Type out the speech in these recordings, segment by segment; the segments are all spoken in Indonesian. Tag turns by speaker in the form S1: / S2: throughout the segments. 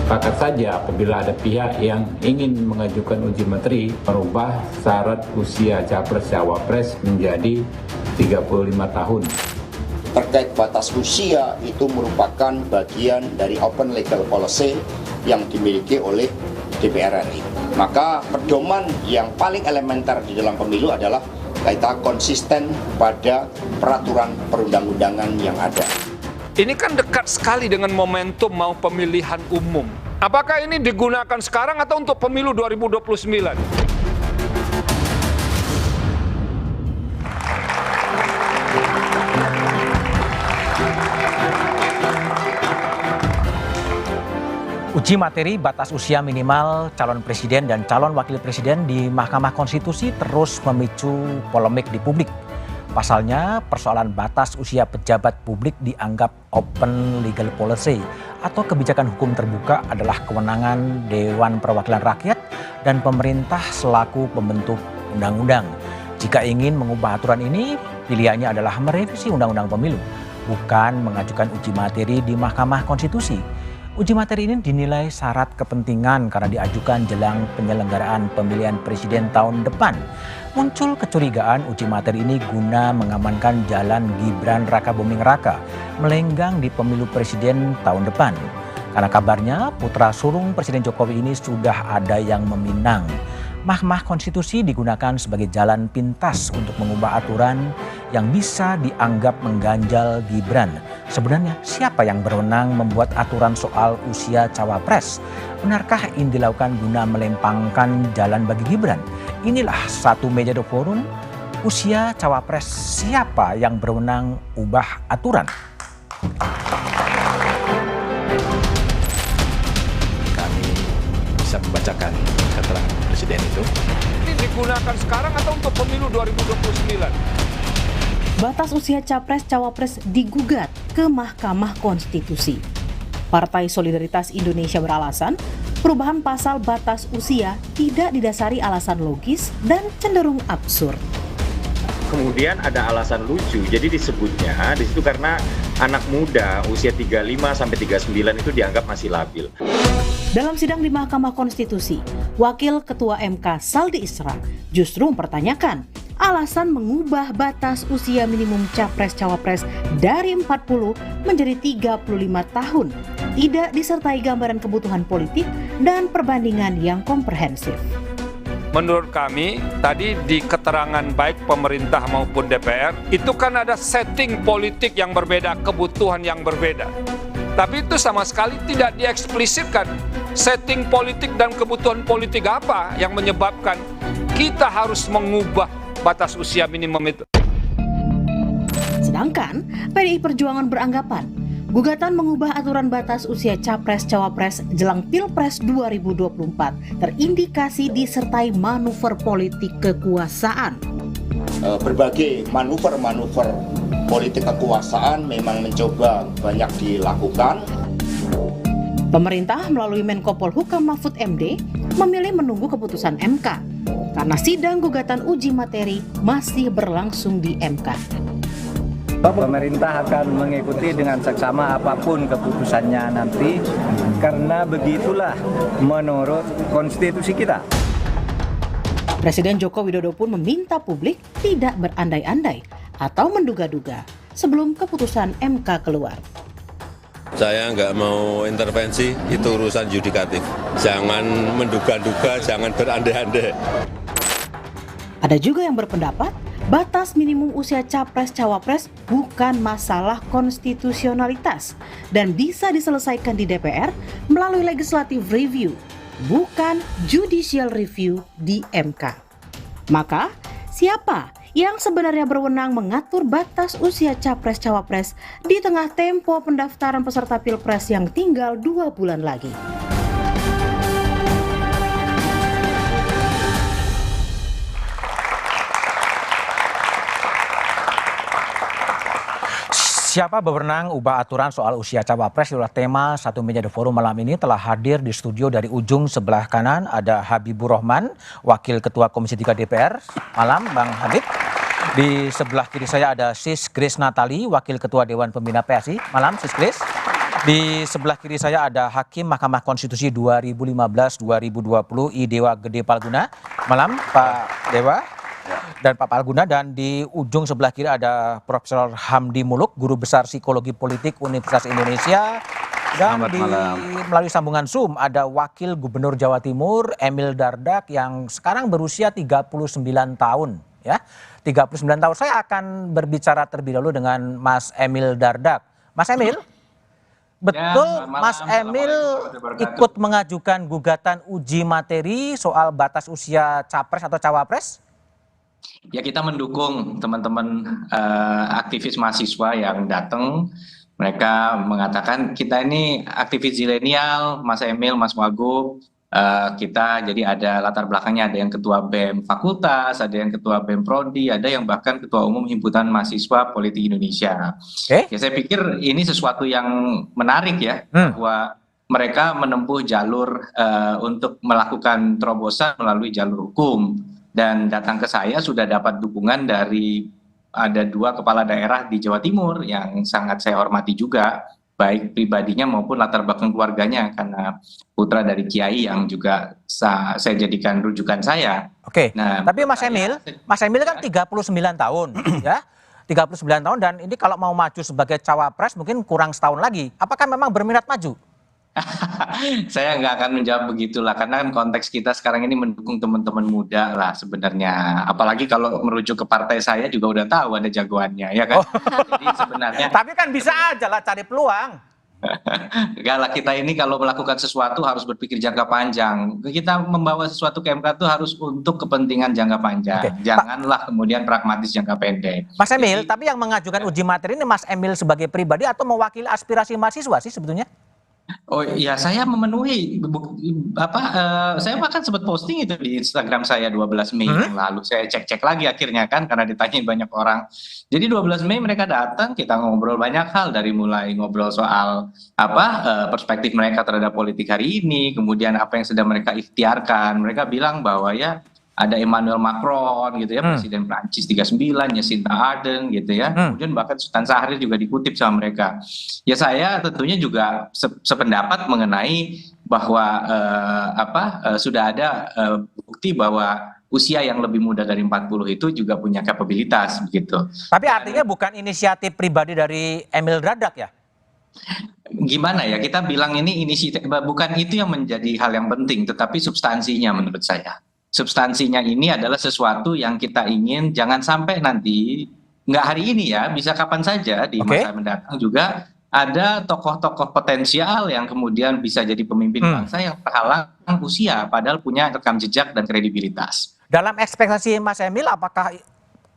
S1: Sepakat saja apabila ada pihak yang ingin mengajukan uji materi merubah syarat usia capres-cawapres menjadi 35 tahun.
S2: Terkait batas usia itu merupakan bagian dari open legal policy yang dimiliki oleh DPR RI. Maka pedoman yang paling elementer di dalam pemilu adalah kita konsisten pada peraturan perundang-undangan yang ada.
S3: Ini kan dekat sekali dengan momentum mau pemilihan umum. Apakah ini digunakan sekarang atau untuk pemilu 2029?
S4: Uji materi batas usia minimal calon presiden dan calon wakil presiden di Mahkamah Konstitusi terus memicu polemik di publik. Pasalnya, persoalan batas usia pejabat publik dianggap open legal policy atau kebijakan hukum terbuka adalah kewenangan Dewan Perwakilan Rakyat dan pemerintah selaku pembentuk undang-undang. Jika ingin mengubah aturan ini, pilihannya adalah merevisi Undang-Undang Pemilu, bukan mengajukan uji materi di Mahkamah Konstitusi. Uji materi ini dinilai syarat kepentingan karena diajukan jelang penyelenggaraan pemilihan presiden tahun depan. Muncul kecurigaan uji materi ini guna mengamankan jalan Gibran Rakabuming Raka melenggang di pemilu presiden tahun depan. Karena kabarnya putra sulung Presiden Jokowi ini sudah ada yang meminang. Mahkamah Konstitusi digunakan sebagai jalan pintas untuk mengubah aturan yang bisa dianggap mengganjal Gibran. Sebenarnya siapa yang berwenang membuat aturan soal usia cawapres? Benarkah ini dilakukan guna melempangkan jalan bagi Gibran? Inilah satu meja The Forum, usia cawapres siapa yang berwenang ubah aturan?
S5: Kami bisa membacakan keterangan presiden itu.
S3: Ini digunakan sekarang atau untuk pemilu 2029?
S6: Batas usia capres-cawapres digugat ke Mahkamah Konstitusi. Partai Solidaritas Indonesia beralasan perubahan pasal batas usia tidak didasari alasan logis dan cenderung absurd.
S7: Kemudian ada alasan lucu, jadi disebutnya di situ karena anak muda usia 35 sampai 39 itu dianggap masih labil.
S6: Dalam sidang di Mahkamah Konstitusi, Wakil Ketua MK Saldi Isra justru mempertanyakan alasan mengubah batas usia minimum capres-cawapres dari 40 menjadi 35 tahun, tidak disertai gambaran kebutuhan politik dan perbandingan yang komprehensif.
S3: Menurut kami, tadi di keterangan baik pemerintah maupun DPR, itu kan ada setting politik yang berbeda, kebutuhan yang berbeda. Tapi itu sama sekali tidak dieksplisitkan. Setting politik dan kebutuhan politik apa yang menyebabkan kita harus mengubah batas usia minimum itu.
S6: Sedangkan PDI Perjuangan beranggapan gugatan mengubah aturan batas usia capres-cawapres jelang Pilpres 2024 terindikasi disertai manuver politik kekuasaan.
S2: Berbagai manuver-manuver politik kekuasaan memang mencoba banyak dilakukan.
S6: Pemerintah melalui Menko Polhukam Mahfud MD memilih menunggu keputusan MK karena sidang gugatan uji materi masih berlangsung di MK.
S8: Pemerintah akan mengikuti dengan seksama apapun keputusannya nanti karena begitulah menurut konstitusi kita.
S6: Presiden Joko Widodo pun meminta publik tidak berandai-andai atau menduga-duga sebelum keputusan MK keluar.
S9: Saya nggak mau intervensi, itu urusan yudikatif. Jangan menduga-duga, jangan berandai-andai.
S6: Ada juga yang berpendapat batas minimum usia capres-cawapres bukan masalah konstitusionalitas dan bisa diselesaikan di DPR melalui legislative review, bukan judicial review di MK. Maka, siapa yang sebenarnya berwenang mengatur batas usia capres-cawapres di tengah tempo pendaftaran peserta Pilpres yang tinggal 2 bulan lagi?
S4: Siapa berwenang ubah aturan soal usia cawapres adalah tema satu meja The Forum malam ini. Telah hadir di studio dari ujung sebelah kanan ada Habibur Rahman, Wakil Ketua Komisi 3 DPR. Malam Bang Habib. Di sebelah kiri saya ada Sis Grace Natali, Wakil Ketua Dewan Pembina PSI. Malam Sis Grace. Di sebelah kiri saya ada Hakim Mahkamah Konstitusi 2015-2020 I Dewa Gede Palguna. Malam Pak Dewa dan Pak Palguna. Dan di ujung sebelah kiri ada Profesor Hamdi Muluk, Guru Besar Psikologi Politik Universitas Indonesia. Dan melalui sambungan Zoom ada Wakil Gubernur Jawa Timur Emil Dardak yang sekarang berusia 39 tahun. Ya, 39 tahun. Saya akan berbicara terlebih dahulu dengan Mas Emil Dardak. Mas Emil? Betul, Mas Emil ikut mengajukan gugatan uji materi soal batas usia capres atau cawapres?
S10: Ya, kita mendukung teman-teman aktivis mahasiswa yang datang. Mereka mengatakan kita ini aktivis zilenial, Mas Emil, Mas Wagub. Kita jadi ada latar belakangnya, ada yang ketua BEM fakultas, ada yang ketua BEM prodi, ada yang bahkan ketua umum himpunan mahasiswa politik Indonesia. Ya, saya pikir ini sesuatu yang menarik ya, bahwa mereka menempuh jalur untuk melakukan terobosan melalui jalur hukum, dan datang ke saya sudah dapat dukungan dari ada 2 kepala daerah di Jawa Timur yang sangat saya hormati juga, baik pribadinya maupun latar belakang keluarganya, karena putra dari Kiai yang juga saya jadikan rujukan saya.
S4: Oke,
S10: nah,
S4: tapi Mas Emil kan 39 tahun ya, 39 tahun, dan ini kalau mau maju sebagai cawapres mungkin kurang setahun lagi. Apakah memang berminat maju?
S10: Saya nggak akan menjawab begitulah, karena kan konteks kita sekarang ini mendukung teman-teman muda lah sebenarnya. Apalagi kalau merujuk ke partai saya juga udah tahu ada jagoannya, ya kan? Jadi sebenarnya.
S4: Tapi kan bisa aja lah cari peluang.
S10: Enggak lah, kita ini kalau melakukan sesuatu harus berpikir jangka panjang. Kita membawa sesuatu ke MK itu harus untuk kepentingan jangka panjang. Janganlah kemudian pragmatis jangka pendek. Mas
S4: Emil, tapi yang mengajukan uji materi ini Mas Emil sebagai pribadi atau mewakili aspirasi mahasiswa sih sebetulnya?
S10: Oh ya, saya memenuhi saya bahkan sempat posting itu di Instagram saya 12 Mei yang lalu. Saya cek lagi akhirnya kan, karena ditanya banyak orang. Jadi 12 Mei mereka datang, kita ngobrol banyak hal, dari mulai ngobrol soal perspektif mereka terhadap politik hari ini, kemudian apa yang sedang mereka ikhtiarkan. Mereka bilang bahwa ya ada Emmanuel Macron gitu ya, Presiden Prancis 39, Jacinda Ardern gitu ya. Kemudian bahkan Sultan Syahrir juga dikutip sama mereka. Ya, saya tentunya juga sependapat mengenai bahwa sudah ada bukti bahwa usia yang lebih muda dari 40 itu juga punya kapabilitas begitu.
S4: Tapi artinya bukan inisiatif pribadi dari Emil Dardak ya?
S10: Gimana ya, kita bilang ini inisiatif, bukan itu yang menjadi hal yang penting, tetapi substansinya menurut saya. Substansinya ini adalah sesuatu yang kita ingin jangan sampai nanti, nggak hari ini ya, bisa kapan saja di masa mendatang juga ada tokoh-tokoh potensial yang kemudian bisa jadi pemimpin bangsa yang terhalang usia, padahal punya rekam jejak dan kredibilitas.
S4: Dalam ekspektasi Mas Emil, apakah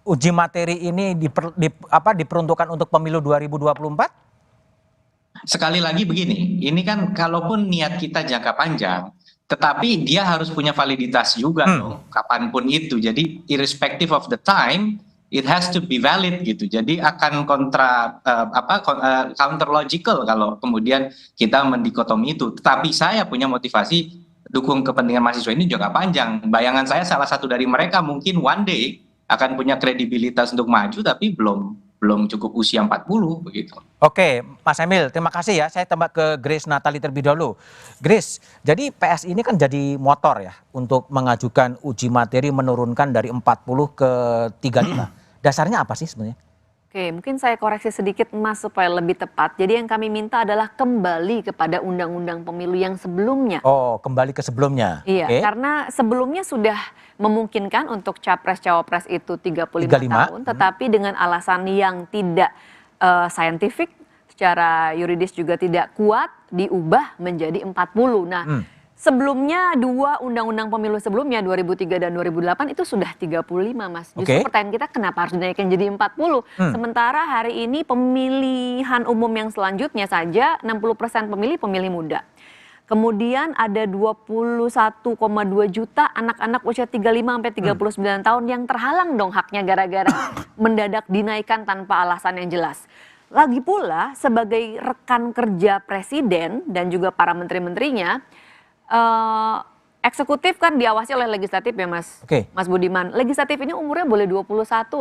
S4: uji materi ini diperuntukkan untuk pemilu 2024?
S10: Sekali lagi begini, ini kan kalaupun niat kita jangka panjang, tetapi dia harus punya validitas juga dong, kapanpun itu. Jadi irrespective of the time, it has to be valid gitu. Jadi akan counter logical kalau kemudian kita mendikotomi itu. Tetapi saya punya motivasi dukung kepentingan mahasiswa ini jangka panjang. Bayangan saya salah satu dari mereka mungkin one day akan punya kredibilitas untuk maju, tapi belum cukup usia 40 begitu.
S4: Oke, Mas Emil, terima kasih ya. Saya tembak ke Grace Natali terlebih dahulu. Grace, jadi PS ini kan jadi motor ya untuk mengajukan uji materi menurunkan dari 40 ke 35. Dasarnya apa sih sebenarnya?
S11: Oke, mungkin saya koreksi sedikit Mas supaya lebih tepat. Jadi yang kami minta adalah kembali kepada undang-undang pemilu yang sebelumnya.
S4: Oh, kembali ke sebelumnya.
S11: Iya, karena sebelumnya sudah memungkinkan untuk capres-cawapres itu 35 tahun, tetapi dengan alasan yang tidak saintifik, secara yuridis juga tidak kuat, diubah menjadi 40. Nah, sebelumnya 2 undang-undang pemilu sebelumnya 2003 dan 2008 itu sudah 35 Mas. Justru pertanyaan kita kenapa harus dinaikkan jadi 40? Sementara hari ini pemilihan umum yang selanjutnya saja 60% pemilih muda. Kemudian ada 21,2 juta anak-anak usia 35 sampai 39 tahun yang terhalang dong haknya gara-gara mendadak dinaikkan tanpa alasan yang jelas. Lagi pula sebagai rekan kerja presiden dan juga para menteri-menterinya, eksekutif kan diawasi oleh legislatif ya Mas.
S4: Oke.
S11: Mas Budiman. Legislatif ini umurnya boleh 21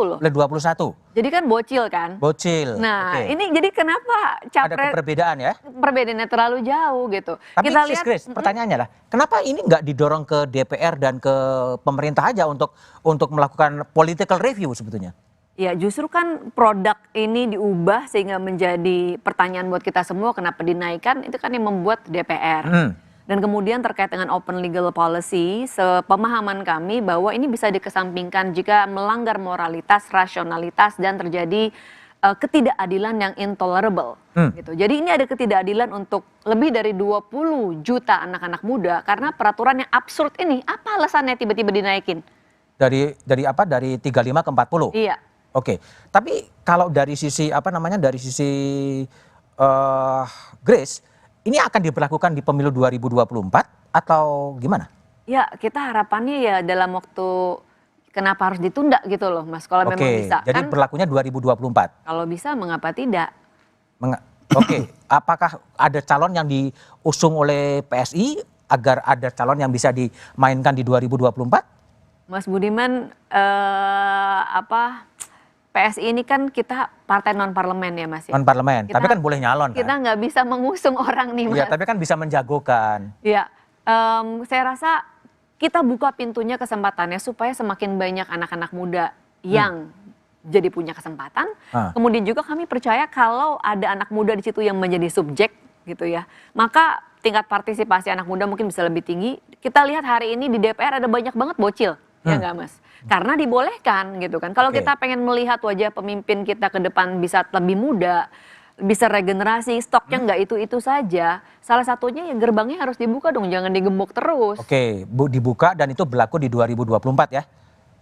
S11: loh.
S4: Boleh 21.
S11: Jadi kan bocil kan?
S4: Bocil.
S11: Nah,
S4: Oke.
S11: ini jadi kenapa
S4: Ada perbedaan ya?
S11: perbedaannya terlalu jauh gitu.
S4: Tapi
S11: Kita
S4: Sis
S11: lihat
S4: Grace, pertanyaannya lah, kenapa ini nggak didorong ke DPR dan ke pemerintah aja untuk melakukan political review sebetulnya?
S11: ya justru kan produk ini diubah sehingga menjadi pertanyaan buat kita semua kenapa dinaikkan, itu kan yang membuat DPR. Dan kemudian terkait dengan open legal policy, sepemahaman kami bahwa ini bisa dikesampingkan jika melanggar moralitas, rasionalitas, dan terjadi ketidakadilan yang intolerable. Gitu. Jadi ini ada ketidakadilan untuk lebih dari 20 juta anak-anak muda karena peraturan yang absurd ini. Apa alasannya tiba-tiba dinaikin?
S4: Dari apa? Dari 35 ke 40?
S11: Iya.
S4: Oke. Tapi kalau dari sisi dari sisi Grace, ini akan diberlakukan di pemilu 2024 atau gimana?
S11: Ya, kita harapannya ya dalam waktu, kenapa harus ditunda gitu loh Mas, kalau memang bisa.
S4: Jadi
S11: kan,
S4: berlakunya 2024?
S11: Kalau bisa mengapa tidak?
S4: Oke, apakah ada calon yang diusung oleh PSI agar ada calon yang bisa dimainkan di 2024?
S11: Mas Budiman, PSI ini kan kita partai non parlemen ya Mas.
S4: Non parlemen, tapi kan boleh nyalon kan?
S11: Kita nggak bisa mengusung orang nih Mas.
S4: Iya, tapi kan bisa menjagokan.
S11: Iya, saya rasa kita buka pintunya kesempatannya supaya semakin banyak anak-anak muda yang jadi punya kesempatan. Kemudian juga kami percaya kalau ada anak muda di situ yang menjadi subjek gitu ya, maka tingkat partisipasi anak muda mungkin bisa lebih tinggi. Kita lihat hari ini di DPR ada banyak banget bocil. Ya enggak Mas? Karena dibolehkan gitu kan. Kalau kita pengen melihat wajah pemimpin kita ke depan bisa lebih muda, bisa regenerasi, stoknya enggak itu-itu saja. Salah satunya ya gerbangnya harus dibuka dong, jangan digembok terus.
S4: Oke, dibuka dan itu berlaku di 2024 ya?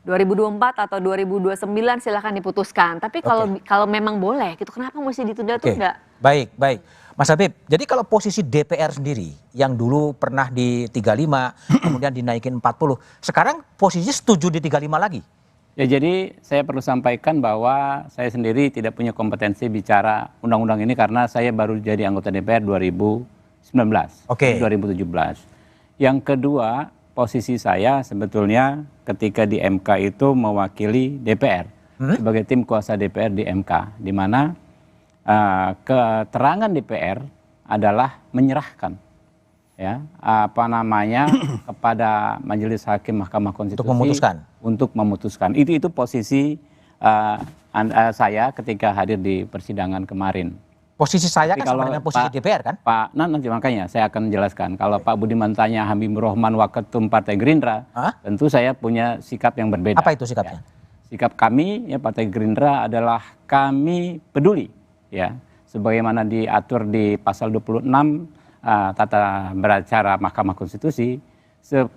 S11: 2024 atau 2029 silahkan diputuskan. Tapi kalau memang boleh gitu, kenapa mesti ditunda-tunda?
S4: Baik. Mas Habib, jadi kalau posisi DPR sendiri yang dulu pernah di 35, kemudian dinaikin 40, sekarang posisi setuju di 35 lagi?
S12: Ya, jadi saya perlu sampaikan bahwa saya sendiri tidak punya kompetensi bicara undang-undang ini karena saya baru jadi anggota DPR 2019, 2017. Yang kedua, posisi saya sebetulnya ketika di MK itu mewakili DPR sebagai tim kuasa DPR di MK, di mana keterangan DPR adalah menyerahkan kepada Majelis Hakim Mahkamah Konstitusi untuk memutuskan. Itu posisi saya ketika hadir di persidangan kemarin.
S4: Posisi saya kan sama dengan posisi DPR kan?
S12: Nanti makanya saya akan menjelaskan. Kalau Pak Budiman tanya Habibur Rahman Waketum Partai Gerindra, tentu saya punya sikap yang berbeda.
S4: Apa itu sikapnya?
S12: Sikap kami Partai Gerindra adalah kami peduli sebagaimana diatur di pasal 26 tata beracara Mahkamah Konstitusi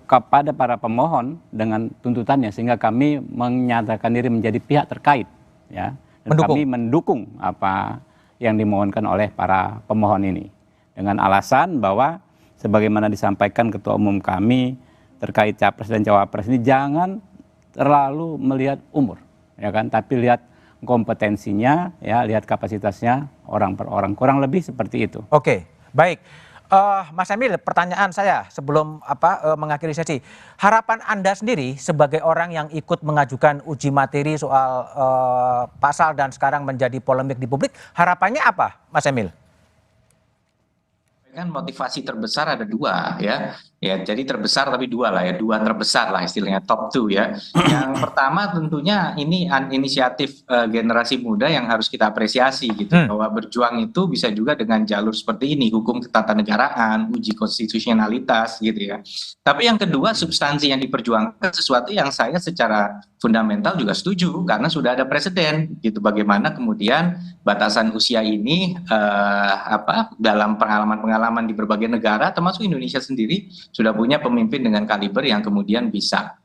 S12: kepada para pemohon dengan tuntutannya, sehingga kami menyatakan diri menjadi pihak terkait dan kami mendukung apa yang dimohonkan oleh para pemohon ini dengan alasan bahwa sebagaimana disampaikan Ketua Umum kami terkait Capres dan Cawapres ini jangan terlalu melihat umur tapi lihat kompetensinya, lihat kapasitasnya orang per orang, kurang lebih seperti itu.
S4: Oke, baik. Mas Emil, pertanyaan saya sebelum mengakhiri sesi, harapan Anda sendiri sebagai orang yang ikut mengajukan uji materi soal pasal dan sekarang menjadi polemik di publik, harapannya apa, Mas Emil?
S10: Kan motivasi terbesar ada dua ya, jadi terbesar tapi dua terbesar lah istilahnya, top 2 ya. Yang pertama tentunya ini inisiatif generasi muda yang harus kita apresiasi gitu, bahwa berjuang itu bisa juga dengan jalur seperti ini, hukum ketatanegaraan, uji konstitusionalitas gitu ya. Tapi yang kedua, substansi yang diperjuangkan sesuatu yang saya secara fundamental juga setuju karena sudah ada presiden gitu, bagaimana kemudian batasan usia ini dalam pengalaman di berbagai negara termasuk Indonesia sendiri sudah punya pemimpin dengan kaliber yang kemudian bisa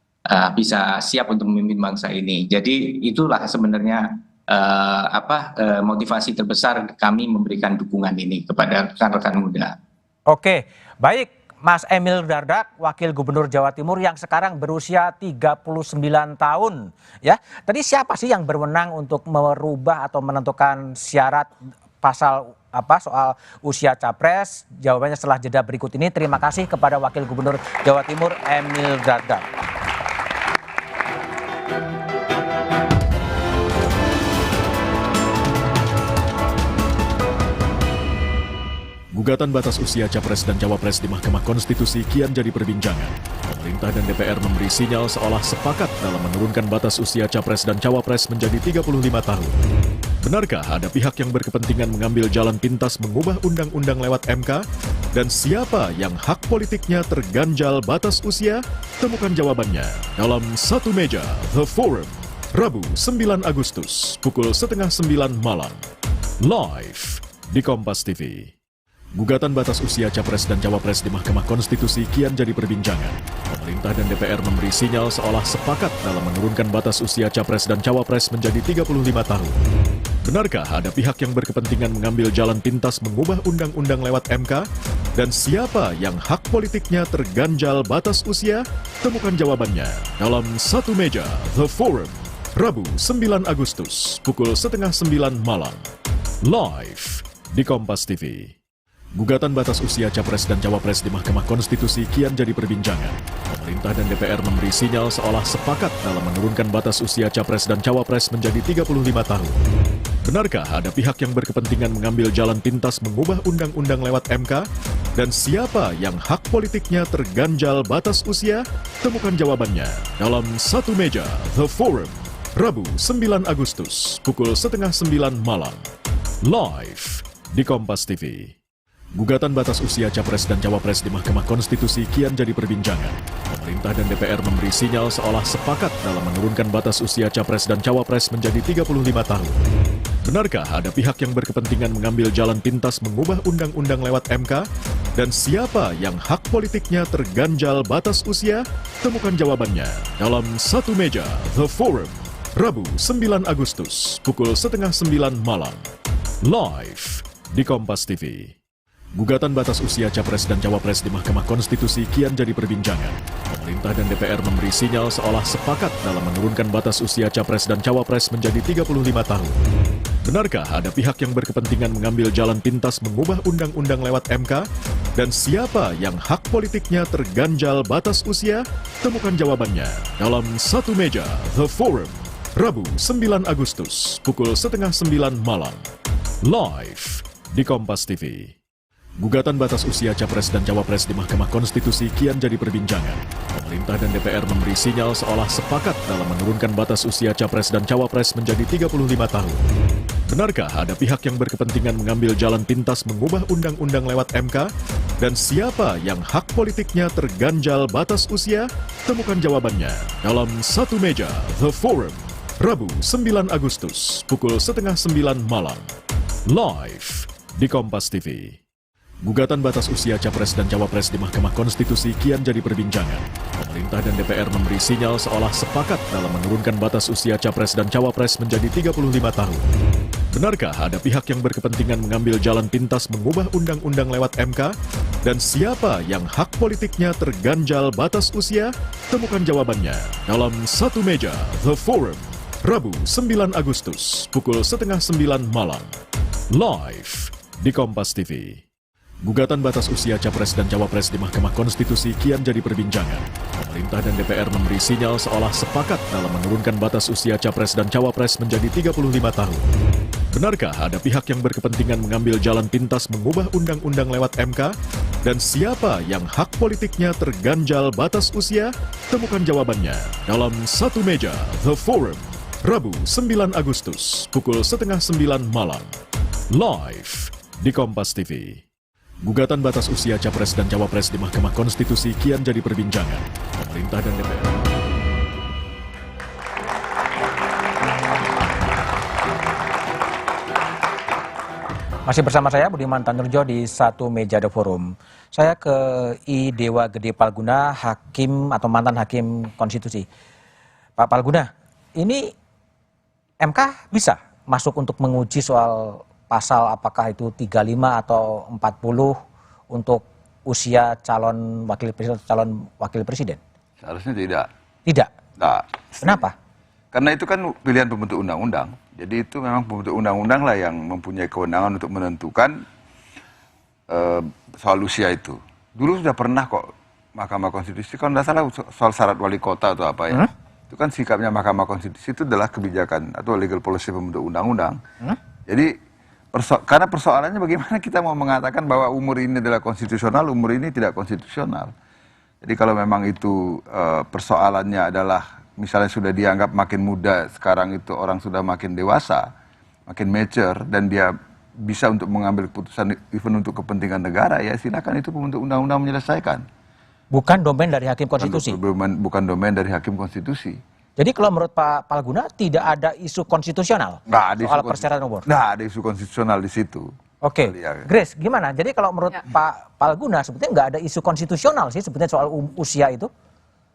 S10: siap untuk memimpin bangsa ini. Jadi itulah sebenarnya motivasi terbesar kami memberikan dukungan ini kepada rekan-rekan muda.
S4: Oke, baik. Mas Emil Dardak, Wakil Gubernur Jawa Timur yang sekarang berusia 39 tahun. Ya, tadi siapa sih yang berwenang untuk merubah atau menentukan syarat soal usia capres? Jawabannya setelah jeda berikut ini. Terima kasih kepada Wakil Gubernur Jawa Timur Emil Dardak.
S13: Gugatan batas usia Capres dan Cawapres di Mahkamah Konstitusi kian jadi perbincangan. Pemerintah dan DPR memberi sinyal seolah sepakat dalam menurunkan batas usia Capres dan Cawapres menjadi 35 tahun. Benarkah ada pihak yang berkepentingan mengambil jalan pintas mengubah undang-undang lewat MK? Dan siapa yang hak politiknya terganjal batas usia? Temukan jawabannya dalam Satu Meja The Forum, Rabu 9 Agustus, pukul 8:30 malam. Live di Kompas TV. Gugatan batas usia Capres dan Cawapres di Mahkamah Konstitusi kian jadi perbincangan. Pemerintah dan DPR memberi sinyal seolah sepakat dalam menurunkan batas usia Capres dan Cawapres menjadi 35 tahun. Benarkah ada pihak yang berkepentingan mengambil jalan pintas mengubah undang-undang lewat MK? Dan siapa yang hak politiknya terganjal batas usia? Temukan jawabannya dalam Satu Meja The Forum, Rabu 9 Agustus, pukul 8:30 malam. Live di Kompas TV. Gugatan batas usia Capres dan Cawapres di Mahkamah Konstitusi kian jadi perbincangan. Pemerintah dan DPR memberi sinyal seolah sepakat dalam menurunkan batas usia Capres dan Cawapres menjadi 35 tahun. Benarkah ada pihak yang berkepentingan mengambil jalan pintas mengubah undang-undang lewat MK? Dan siapa yang hak politiknya terganjal batas usia? Temukan jawabannya dalam Satu Meja The Forum, Rabu 9 Agustus, pukul 8:30 malam. Live di Kompas TV. Gugatan batas usia Capres dan Cawapres di Mahkamah Konstitusi kian jadi perbincangan. Pemerintah dan DPR memberi sinyal seolah sepakat dalam menurunkan batas usia Capres dan Cawapres menjadi 35 tahun. Benarkah ada pihak yang berkepentingan mengambil jalan pintas mengubah undang-undang lewat MK? Dan siapa yang hak politiknya terganjal batas usia? Temukan jawabannya dalam Satu Meja The Forum, Rabu 9 Agustus, pukul 8:30 malam. Live di Kompas TV. Gugatan batas usia Capres dan Cawapres di Mahkamah Konstitusi kian jadi perbincangan. Pemerintah dan DPR memberi sinyal seolah sepakat dalam menurunkan batas usia Capres dan Cawapres menjadi 35 tahun. Benarkah ada pihak yang berkepentingan mengambil jalan pintas mengubah undang-undang lewat MK? Dan siapa yang hak politiknya terganjal batas usia? Temukan jawabannya dalam Satu Meja The Forum, Rabu 9 Agustus, pukul 8:30 malam. Live di Kompas TV. Gugatan batas usia Capres dan Cawapres di Mahkamah Konstitusi kian jadi perbincangan. Pemerintah dan DPR memberi sinyal seolah sepakat dalam menurunkan batas usia Capres dan Cawapres menjadi 35 tahun. Benarkah ada pihak yang berkepentingan mengambil jalan pintas mengubah undang-undang lewat MK? Dan siapa yang hak politiknya terganjal batas usia? Temukan jawabannya dalam Satu Meja The Forum, Rabu 9 Agustus, pukul 8:30 malam. Live di Kompas TV. Gugatan batas usia Capres dan Cawapres di Mahkamah Konstitusi kian jadi perbincangan. Pemerintah dan DPR memberi sinyal seolah sepakat dalam menurunkan batas usia Capres dan Cawapres menjadi 35 tahun. Benarkah ada pihak yang berkepentingan mengambil jalan pintas mengubah undang-undang lewat MK? Dan siapa yang hak politiknya terganjal batas usia? Temukan jawabannya dalam Satu Meja The Forum, Rabu 9 Agustus, pukul 8:30 malam. Live di Kompas TV. Gugatan batas usia Capres dan Cawapres di Mahkamah Konstitusi kian jadi perbincangan. Pemerintah dan DPR memberi sinyal seolah sepakat dalam menurunkan batas usia Capres dan Cawapres menjadi 35 tahun. Benarkah ada pihak yang berkepentingan mengambil jalan pintas mengubah undang-undang lewat MK? Dan siapa yang hak politiknya terganjal batas usia? Temukan jawabannya dalam Satu Meja The Forum, Rabu 9 Agustus, pukul 8:30 malam. Live di Kompas TV. Gugatan batas usia Capres dan Cawapres di Mahkamah Konstitusi kian jadi perbincangan. Pemerintah dan DPR.
S4: Masih bersama saya Budiman Tanurjo di Satu Meja The Forum. Saya ke I Dewa Gede Palguna, hakim atau mantan hakim konstitusi. Pak Palguna, ini MK bisa masuk untuk menguji soal pasal apakah itu 35 atau 40 untuk usia calon wakil presiden atau calon wakil presiden?
S14: Seharusnya tidak.
S4: Tidak?
S14: Tidak.
S4: Kenapa?
S14: Karena itu kan pilihan pembentuk undang-undang. Jadi itu memang pembentuk undang-undang lah yang mempunyai kewenangan untuk menentukan soal usia itu. Dulu sudah pernah kok Mahkamah Konstitusi, kalau tidak salah soal syarat wali kota atau apa ya. Itu kan sikapnya Mahkamah Konstitusi itu adalah kebijakan atau legal policy pembentuk undang-undang. Jadi karena persoalannya bagaimana kita mau mengatakan bahwa umur ini adalah konstitusional, umur ini tidak konstitusional. Jadi kalau memang itu persoalannya adalah misalnya sudah dianggap makin muda, sekarang itu orang sudah makin dewasa, makin mature, dan dia bisa untuk mengambil keputusan even untuk kepentingan negara, ya silakan itu pembentuk undang-undang menyelesaikan.
S4: Bukan domain dari Hakim Konstitusi?
S14: Bukan domain dari Hakim Konstitusi.
S4: Jadi kalau menurut Pak Palguna tidak ada isu konstitusional soal persyaratan umur?
S14: Nggak ada isu konstitusional di situ.
S4: Oke, Grace, gimana? Jadi kalau menurut Pak Palguna sebetulnya nggak ada isu konstitusional sih sebetulnya soal usia itu?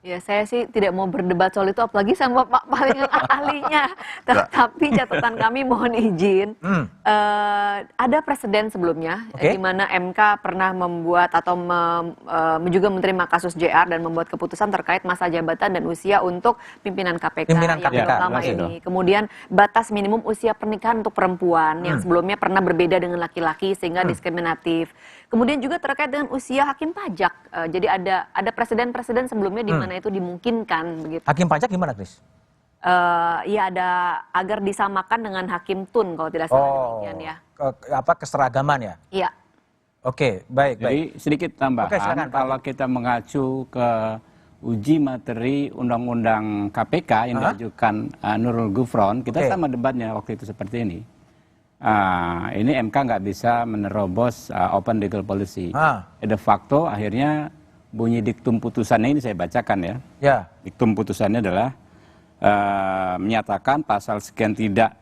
S11: Ya, saya sih tidak mau berdebat soal itu, apalagi sama Pak paling ahlinya. Tetapi catatan kami mohon izin, ada presiden sebelumnya, di mana MK pernah membuat atau juga menerima kasus JR dan membuat keputusan terkait masa jabatan dan usia untuk pimpinan KPK yang terutama ini. Kemudian batas minimum usia pernikahan untuk perempuan yang sebelumnya pernah berbeda dengan laki-laki sehingga diskriminatif. Kemudian juga terkait dengan usia hakim pajak. Jadi ada presiden-presiden sebelumnya di mana itu dimungkinkan begitu.
S4: Hakim pajak gimana, Chris?
S11: Ya ada agar disamakan dengan hakim tun kalau tidak salah demikian ya.
S4: Keseragaman ya?
S11: Iya.
S4: Oke, baik.
S12: Jadi sedikit tambahan, kalau kita mengacu ke uji materi Undang-Undang KPK yang diajukan Nurul Gufron, kita sama debatnya waktu itu seperti ini. Ini MK nggak bisa menerobos open legal policy. De facto akhirnya bunyi diktum putusannya ini saya bacakan ya. Diktum putusannya adalah menyatakan pasal sekian tidak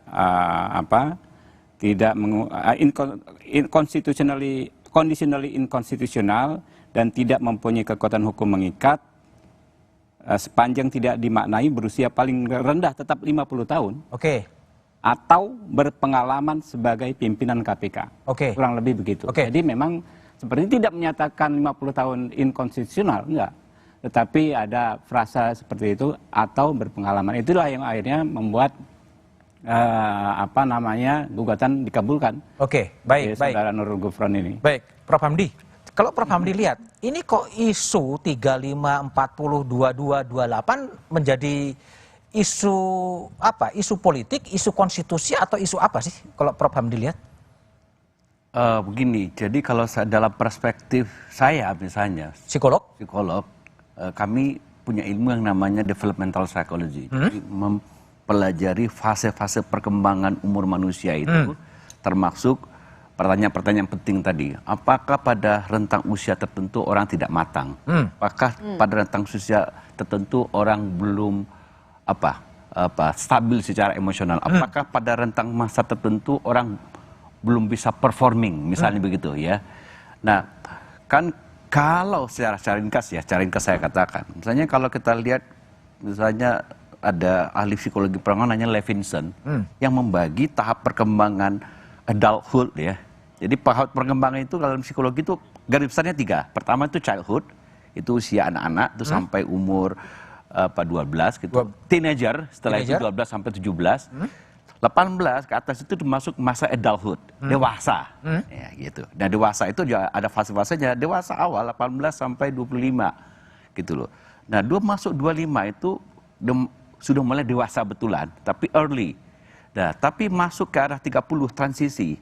S12: constitutionally inconstitutional dan tidak mempunyai kekuatan hukum mengikat sepanjang tidak dimaknai berusia paling rendah tetap 50 tahun. Atau berpengalaman sebagai pimpinan KPK. Kurang lebih begitu. Jadi memang seperti tidak menyatakan 50 tahun inkonstitusional, enggak. Tetapi ada frasa seperti itu atau berpengalaman. Itulah yang akhirnya membuat gugatan dikabulkan.
S4: Baik.
S12: Saudara Nurul Gufron ini.
S4: Baik, Prof Hamdi. Kalau Prof Hamdi lihat, ini kok isu 35, 40, 22, 28 menjadi isu apa? Isu politik, isu konstitusi atau isu apa sih kalau Prof Hamdi lihat?
S15: Begini, jadi kalau dalam perspektif saya misalnya
S4: psikolog,
S15: kami punya ilmu yang namanya developmental psychology. Jadi mempelajari fase-fase perkembangan umur manusia itu, termasuk pertanyaan-pertanyaan penting tadi. Apakah pada rentang usia tertentu orang tidak matang? Apakah pada rentang usia tertentu orang belum stabil secara emosional? Apakah pada rentang masa tertentu orang belum bisa performing, misalnya begitu ya. Nah, kan kalau secara ringkas saya katakan, misalnya kalau kita lihat, misalnya ada ahli psikologi perkembangan namanya Levinson yang membagi tahap perkembangan adulthood ya. Jadi tahap perkembangan itu dalam psikologi itu garis besarnya 3. Pertama itu childhood, itu usia anak-anak itu sampai umur 12 gitu. Teenager, setelah itu 12 sampai 17. 18 ke atas itu masuk masa adulthood, dewasa. Ya gitu. Nah, dewasa itu juga ada fase-fasenya, dewasa awal 18 sampai 25 gitu loh. Nah, masuk 25 itu sudah mulai dewasa betulan, tapi early. Nah, tapi masuk ke arah 30 transisi.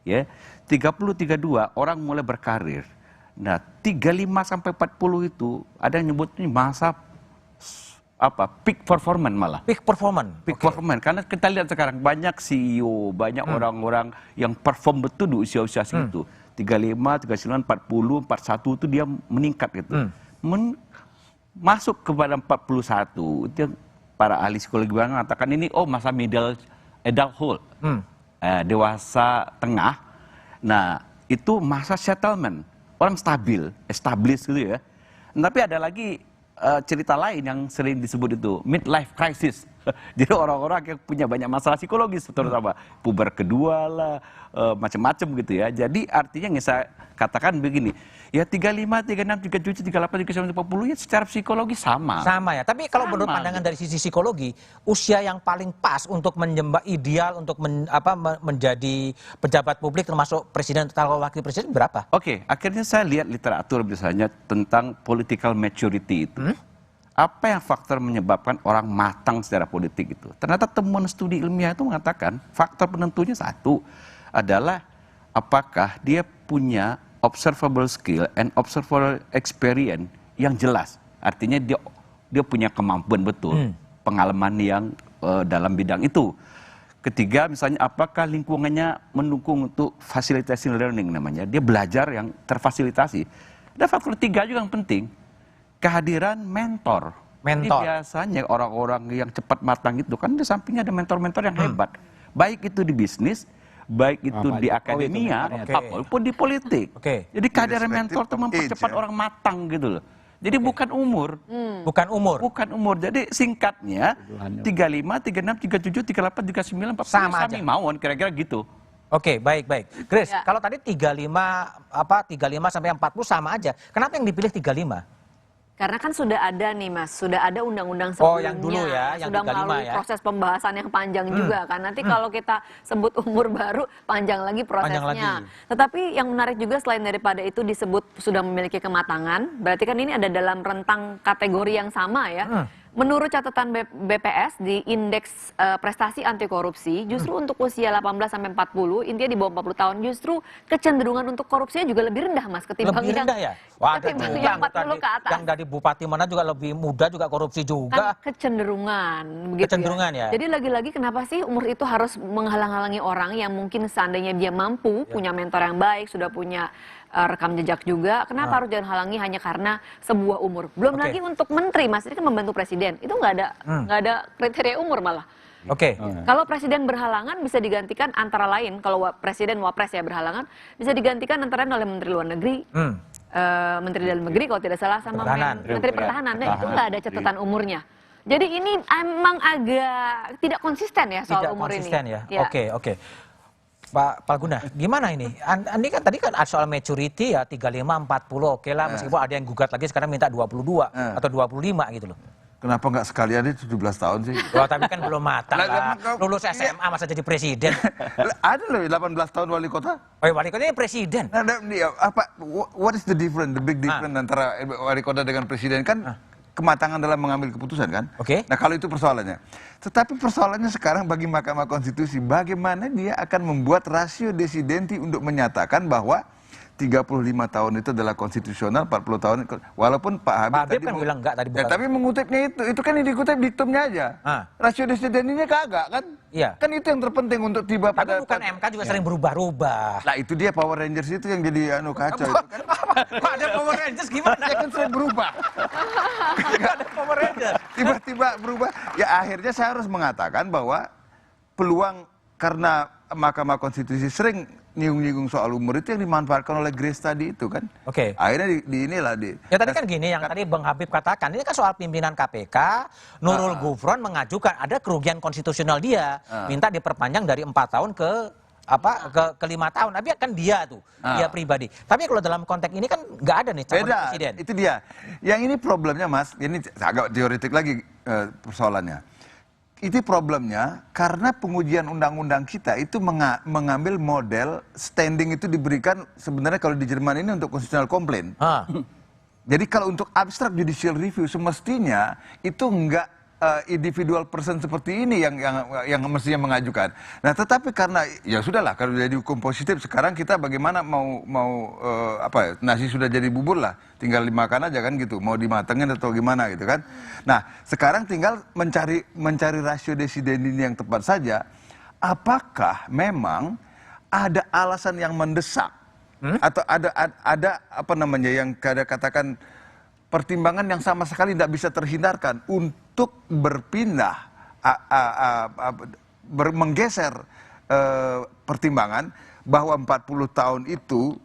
S15: Ya. 30 32 orang mulai berkarir. Nah, 35 sampai 40 itu ada yang nyebut ini masa peak performance malah.
S4: Peak performance.
S15: Karena kita lihat sekarang banyak CEO, banyak orang-orang yang perform betul di usia-usia segitu. 35, 39, 40, 41 itu dia meningkat gitu. Masuk kepada 41 itu para ahli psikologi mengatakan ini masa middle adulthood. Dewasa tengah. Nah, itu masa settlement. Orang stabil, established gitu ya. Tapi ada lagi cerita lain yang sering disebut itu midlife crisis. Jadi orang-orang yang punya banyak masalah psikologis, terutama puber kedua lah, macam-macam gitu ya. Jadi artinya yang saya katakan begini, ya 35, 36, 37, 38, 39, 40 ya secara psikologi sama.
S4: Sama ya, tapi kalau menurut pandangan dari sisi psikologi, usia yang paling pas untuk ideal untuk menjadi pejabat publik termasuk presiden atau wakil presiden berapa?
S15: Oke, akhirnya saya lihat literatur misalnya tentang political maturity itu. Apa yang faktor menyebabkan orang matang secara politik itu? Ternyata temuan studi ilmiah itu mengatakan faktor penentunya satu adalah apakah dia punya observable skill and observable experience yang jelas. Artinya dia punya kemampuan betul, pengalaman yang dalam bidang itu. Ketiga, misalnya apakah lingkungannya mendukung untuk facilitating learning namanya. Dia belajar yang terfasilitasi. Dan faktor tiga juga yang penting, kehadiran mentor. Jadi biasanya orang-orang yang cepat matang itu kan di sampingnya ada mentor-mentor yang hebat. Baik itu di bisnis, baik itu di akademia, ataupun di politik. Jadi kehadiran mentor itu mempercepat orang matang gitu loh. Jadi bukan umur.
S4: Bukan umur.
S15: Bukan umur. Jadi singkatnya 35, 36, 37, 38, 39, 40
S4: sama aja.
S15: mawon kira-kira gitu.
S4: Oke, baik. Grace, kalau tadi 35 sampai 40 sama aja. Kenapa yang dipilih 35?
S11: Karena kan sudah ada nih Mas, sudah ada undang-undang sebelumnya,
S4: yang dulu ya, yang
S11: sudah melalui proses pembahasan yang panjang juga kan. Nanti kalau kita sebut umur baru, panjang lagi prosesnya. Tetapi yang menarik juga selain daripada itu disebut sudah memiliki kematangan, berarti kan ini ada dalam rentang kategori yang sama ya. Menurut catatan BPS di Indeks Prestasi Anti Korupsi, justru untuk usia 18 sampai 40, intinya di bawah 40 tahun, justru kecenderungan untuk korupsinya juga lebih rendah Mas ketimbang
S4: lebih rendah ya? Wah, ketimbang yang 40 ke atas. Yang dari bupati mana juga lebih muda juga korupsi juga.
S11: Kan kecenderungan begitu.
S4: Kecenderungan ya.
S11: Jadi lagi-lagi kenapa sih umur itu harus menghalang-halangi orang yang mungkin seandainya dia mampu, punya mentor yang baik, sudah punya rekam jejak juga, kenapa harus jangan halangi hanya karena sebuah umur? Belum lagi untuk menteri, Mas, ini kan membantu presiden, itu nggak ada kriteria umur malah. Kalau presiden berhalangan bisa digantikan antara lain, kalau presiden wapres ya berhalangan, bisa digantikan antara lain oleh menteri luar negeri, menteri dalam negeri kalau tidak salah, sama menteri pertahanan, itu nggak ada catatan umurnya. Jadi ini emang agak tidak konsisten ya soal umur ini.
S4: Tidak konsisten ya, oke. Pak Palguna, gimana ini? Ini kan tadi kan soal maturity ya 35, 40 oke lah, meskipun ada yang gugat lagi sekarang minta 22 atau 25 gitu loh.
S14: Kenapa nggak sekalian 17 tahun sih?
S4: Wah, tapi kan belum matang lah. Lulus SMA masa jadi presiden.
S14: Ada loh 18 tahun wali kota.
S4: Oh, wali kota ini presiden.
S14: What is the difference, the big difference antara wali kota dengan presiden kan? Kematangan dalam mengambil keputusan kan? Nah kalau itu persoalannya. Tetapi persoalannya sekarang bagi Mahkamah Konstitusi, bagaimana dia akan membuat rasio desidenti untuk menyatakan bahwa 35 tahun itu adalah konstitusional, 40 tahun, walaupun Pak Habib
S4: kan bilang enggak tadi.
S14: Ya, tapi mengutipnya itu kan dikutip diktumnya aja. Rasio desidentinya kagak kan?
S4: Iya.
S14: Kan itu yang terpenting untuk tiba pada.
S4: Tapi bukan MK juga sering berubah-ubah.
S14: Nah itu dia Power Rangers itu yang jadi kacau itu kan.
S4: Kok ada Power Rangers gimana?
S14: Ya kan sering berubah.
S4: Ada Power Rangers.
S14: Tiba-tiba berubah. Ya akhirnya saya harus mengatakan bahwa peluang karena Mahkamah Konstitusi sering nyinggung-nyinggung soal umur itu yang dimanfaatkan oleh Grace tadi itu kan. Akhirnya
S4: Ya tadi kan gini, yang tadi Bang Habib katakan, ini kan soal pimpinan KPK, Nurul Gufron mengajukan ada kerugian konstitusional dia, minta diperpanjang dari 4 tahun ke 5 tahun. Tapi kan dia tuh, dia pribadi. Tapi kalau dalam konteks ini kan nggak ada nih calon presiden.
S14: Itu dia. Yang ini problemnya Mas, ini agak teoretik lagi persoalannya. Itu problemnya karena pengujian undang-undang kita itu mengambil model standing itu diberikan sebenarnya kalau di Jerman ini untuk constitutional complaint. Jadi kalau untuk abstract judicial review semestinya itu enggak individual person seperti ini yang mestinya mengajukan. Nah, tetapi karena ya sudahlah kalau jadi hukum positif sekarang kita bagaimana mau nasi sudah jadi bubur lah, tinggal dimakan aja kan gitu, mau dimatengin atau gimana gitu kan. Nah, sekarang tinggal mencari rasio desideni ini yang tepat saja. Apakah memang ada alasan yang mendesak atau ada yang katakan pertimbangan yang sama sekali tidak bisa terhindarkan untuk berpindah, menggeser pertimbangan bahwa 40 tahun itu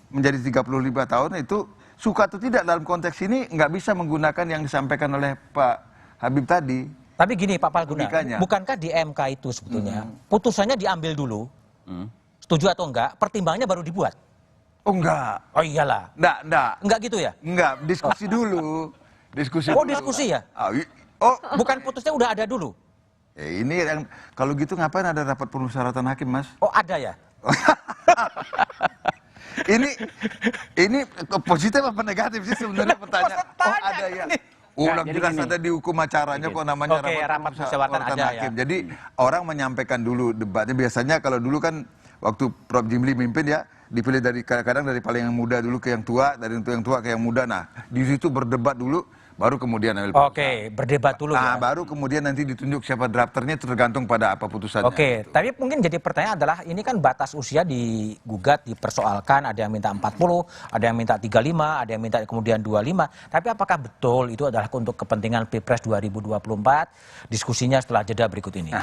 S14: menjadi 35 tahun itu suka atau tidak dalam konteks ini nggak bisa menggunakan yang disampaikan oleh Pak Habib tadi.
S4: Tapi gini Pak Palguna, bukankah di MK itu sebetulnya putusannya diambil dulu, setuju atau enggak, pertimbangannya baru dibuat?
S14: Oh enggak.
S4: Oh iyalah. Enggak gitu ya?
S14: Enggak, diskusi dulu. Diskusi
S4: oh
S14: dulu.
S4: Diskusi ya?
S14: Oh,
S4: bukan putusnya udah ada dulu?
S14: Ini yang kalau gitu ngapain ada rapat permusyawaratan hakim, Mas?
S4: Oh ada ya?
S14: ini positif apa negatif sih sebenarnya pertanyaan? Oh ada ya. Ulang jelas ada di hukum acaranya kok namanya
S4: rapat musyawaratan
S14: hakim.
S4: Ya.
S14: Jadi orang menyampaikan dulu debatnya. Biasanya kalau dulu kan waktu Prof. Jimli mimpin ya, dipilih dari kadang-kadang dari paling yang muda dulu ke yang tua, dari yang tua ke yang muda. Nah, di situ berdebat dulu, baru kemudian ambil putusan.
S4: Berdebat dulu
S14: ya.
S4: Baru
S14: kemudian nanti ditunjuk siapa drafternya tergantung pada apa putusannya.
S4: Gitu. Tapi mungkin jadi pertanyaan adalah ini kan batas usia digugat, dipersoalkan, ada yang minta 40, ada yang minta 35, ada yang minta kemudian 25. Tapi apakah betul itu adalah untuk kepentingan Pilpres 2024? Diskusinya setelah jeda berikut ini.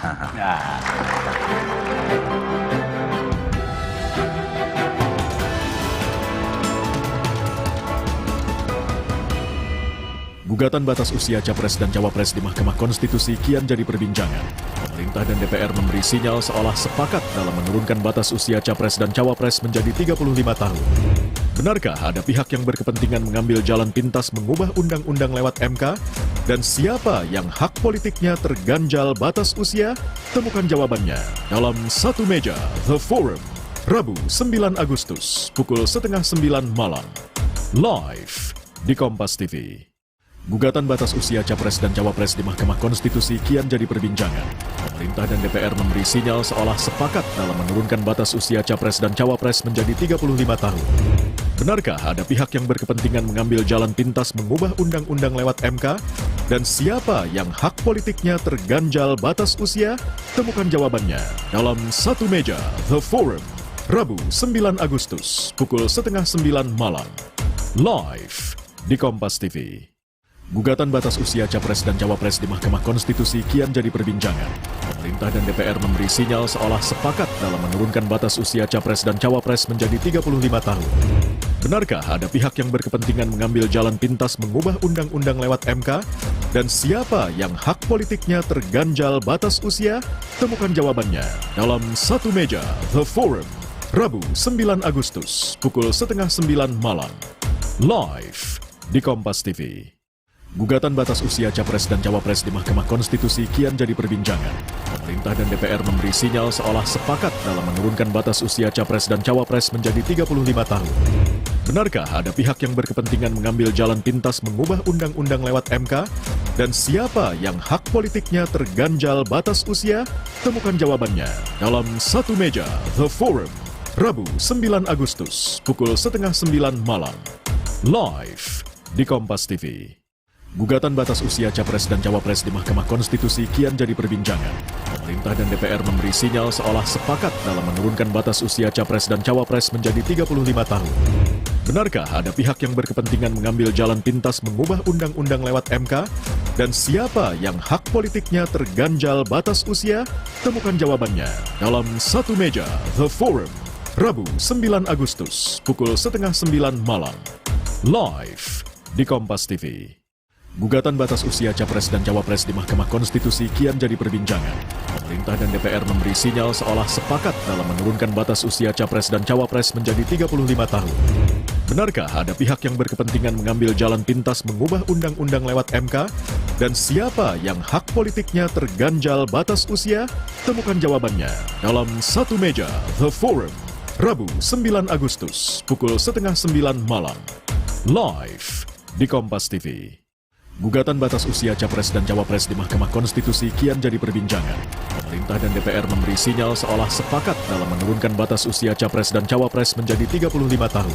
S13: Gugatan batas usia Capres dan Cawapres di Mahkamah Konstitusi kian jadi perbincangan. Pemerintah dan DPR memberi sinyal seolah sepakat dalam menurunkan batas usia Capres dan Cawapres menjadi 35 tahun. Benarkah ada pihak yang berkepentingan mengambil jalan pintas mengubah undang-undang lewat MK? Dan siapa yang hak politiknya terganjal batas usia? Temukan jawabannya dalam Satu Meja The Forum, Rabu 9 Agustus, pukul 8:30 malam. Live di Kompas TV. Gugatan batas usia Capres dan Cawapres di Mahkamah Konstitusi kian jadi perbincangan. Pemerintah dan DPR memberi sinyal seolah sepakat dalam menurunkan batas usia Capres dan Cawapres menjadi 35 tahun. Benarkah ada pihak yang berkepentingan mengambil jalan pintas mengubah undang-undang lewat MK? Dan siapa yang hak politiknya terganjal batas usia? Temukan jawabannya dalam Satu Meja The Forum, Rabu 9 Agustus, pukul 8:30 malam. Live di Kompas TV. Gugatan batas usia Capres dan Cawapres di Mahkamah Konstitusi kian jadi perbincangan. Pemerintah dan DPR memberi sinyal seolah sepakat dalam menurunkan batas usia Capres dan Cawapres menjadi 35 tahun. Benarkah ada pihak yang berkepentingan mengambil jalan pintas mengubah undang-undang lewat MK? Dan siapa yang hak politiknya terganjal batas usia? Temukan jawabannya dalam Satu Meja The Forum, Rabu 9 Agustus, pukul 8:30 malam. Live di Kompas TV. Gugatan batas usia Capres dan Cawapres di Mahkamah Konstitusi kian jadi perbincangan. Pemerintah dan DPR memberi sinyal seolah sepakat dalam menurunkan batas usia Capres dan Cawapres menjadi 35 tahun. Benarkah ada pihak yang berkepentingan mengambil jalan pintas mengubah undang-undang lewat MK? Dan siapa yang hak politiknya terganjal batas usia? Temukan jawabannya dalam Satu Meja The Forum, Rabu 9 Agustus, pukul 8:30 malam. Live di Kompas TV. Gugatan batas usia Capres dan Cawapres di Mahkamah Konstitusi kian jadi perbincangan. Pemerintah dan DPR memberi sinyal seolah sepakat dalam menurunkan batas usia Capres dan Cawapres menjadi 35 tahun. Benarkah ada pihak yang berkepentingan mengambil jalan pintas mengubah undang-undang lewat MK? Dan siapa yang hak politiknya terganjal batas usia? Temukan jawabannya dalam Satu Meja The Forum, Rabu 9 Agustus, pukul 8:30 malam. Live di Kompas TV. Gugatan batas usia Capres dan Cawapres di Mahkamah Konstitusi kian jadi perbincangan. Pemerintah dan DPR memberi sinyal seolah sepakat dalam menurunkan batas usia Capres dan Cawapres menjadi 35 tahun. Benarkah ada pihak yang berkepentingan mengambil jalan pintas mengubah undang-undang lewat MK? Dan siapa yang hak politiknya terganjal batas usia? Temukan jawabannya dalam Satu Meja The Forum, Rabu 9 Agustus, pukul 8:30 malam. Live di Kompas TV. Gugatan batas usia Capres dan Cawapres di Mahkamah Konstitusi kian jadi perbincangan. Pemerintah dan DPR memberi sinyal seolah sepakat dalam menurunkan batas usia Capres dan Cawapres menjadi 35 tahun.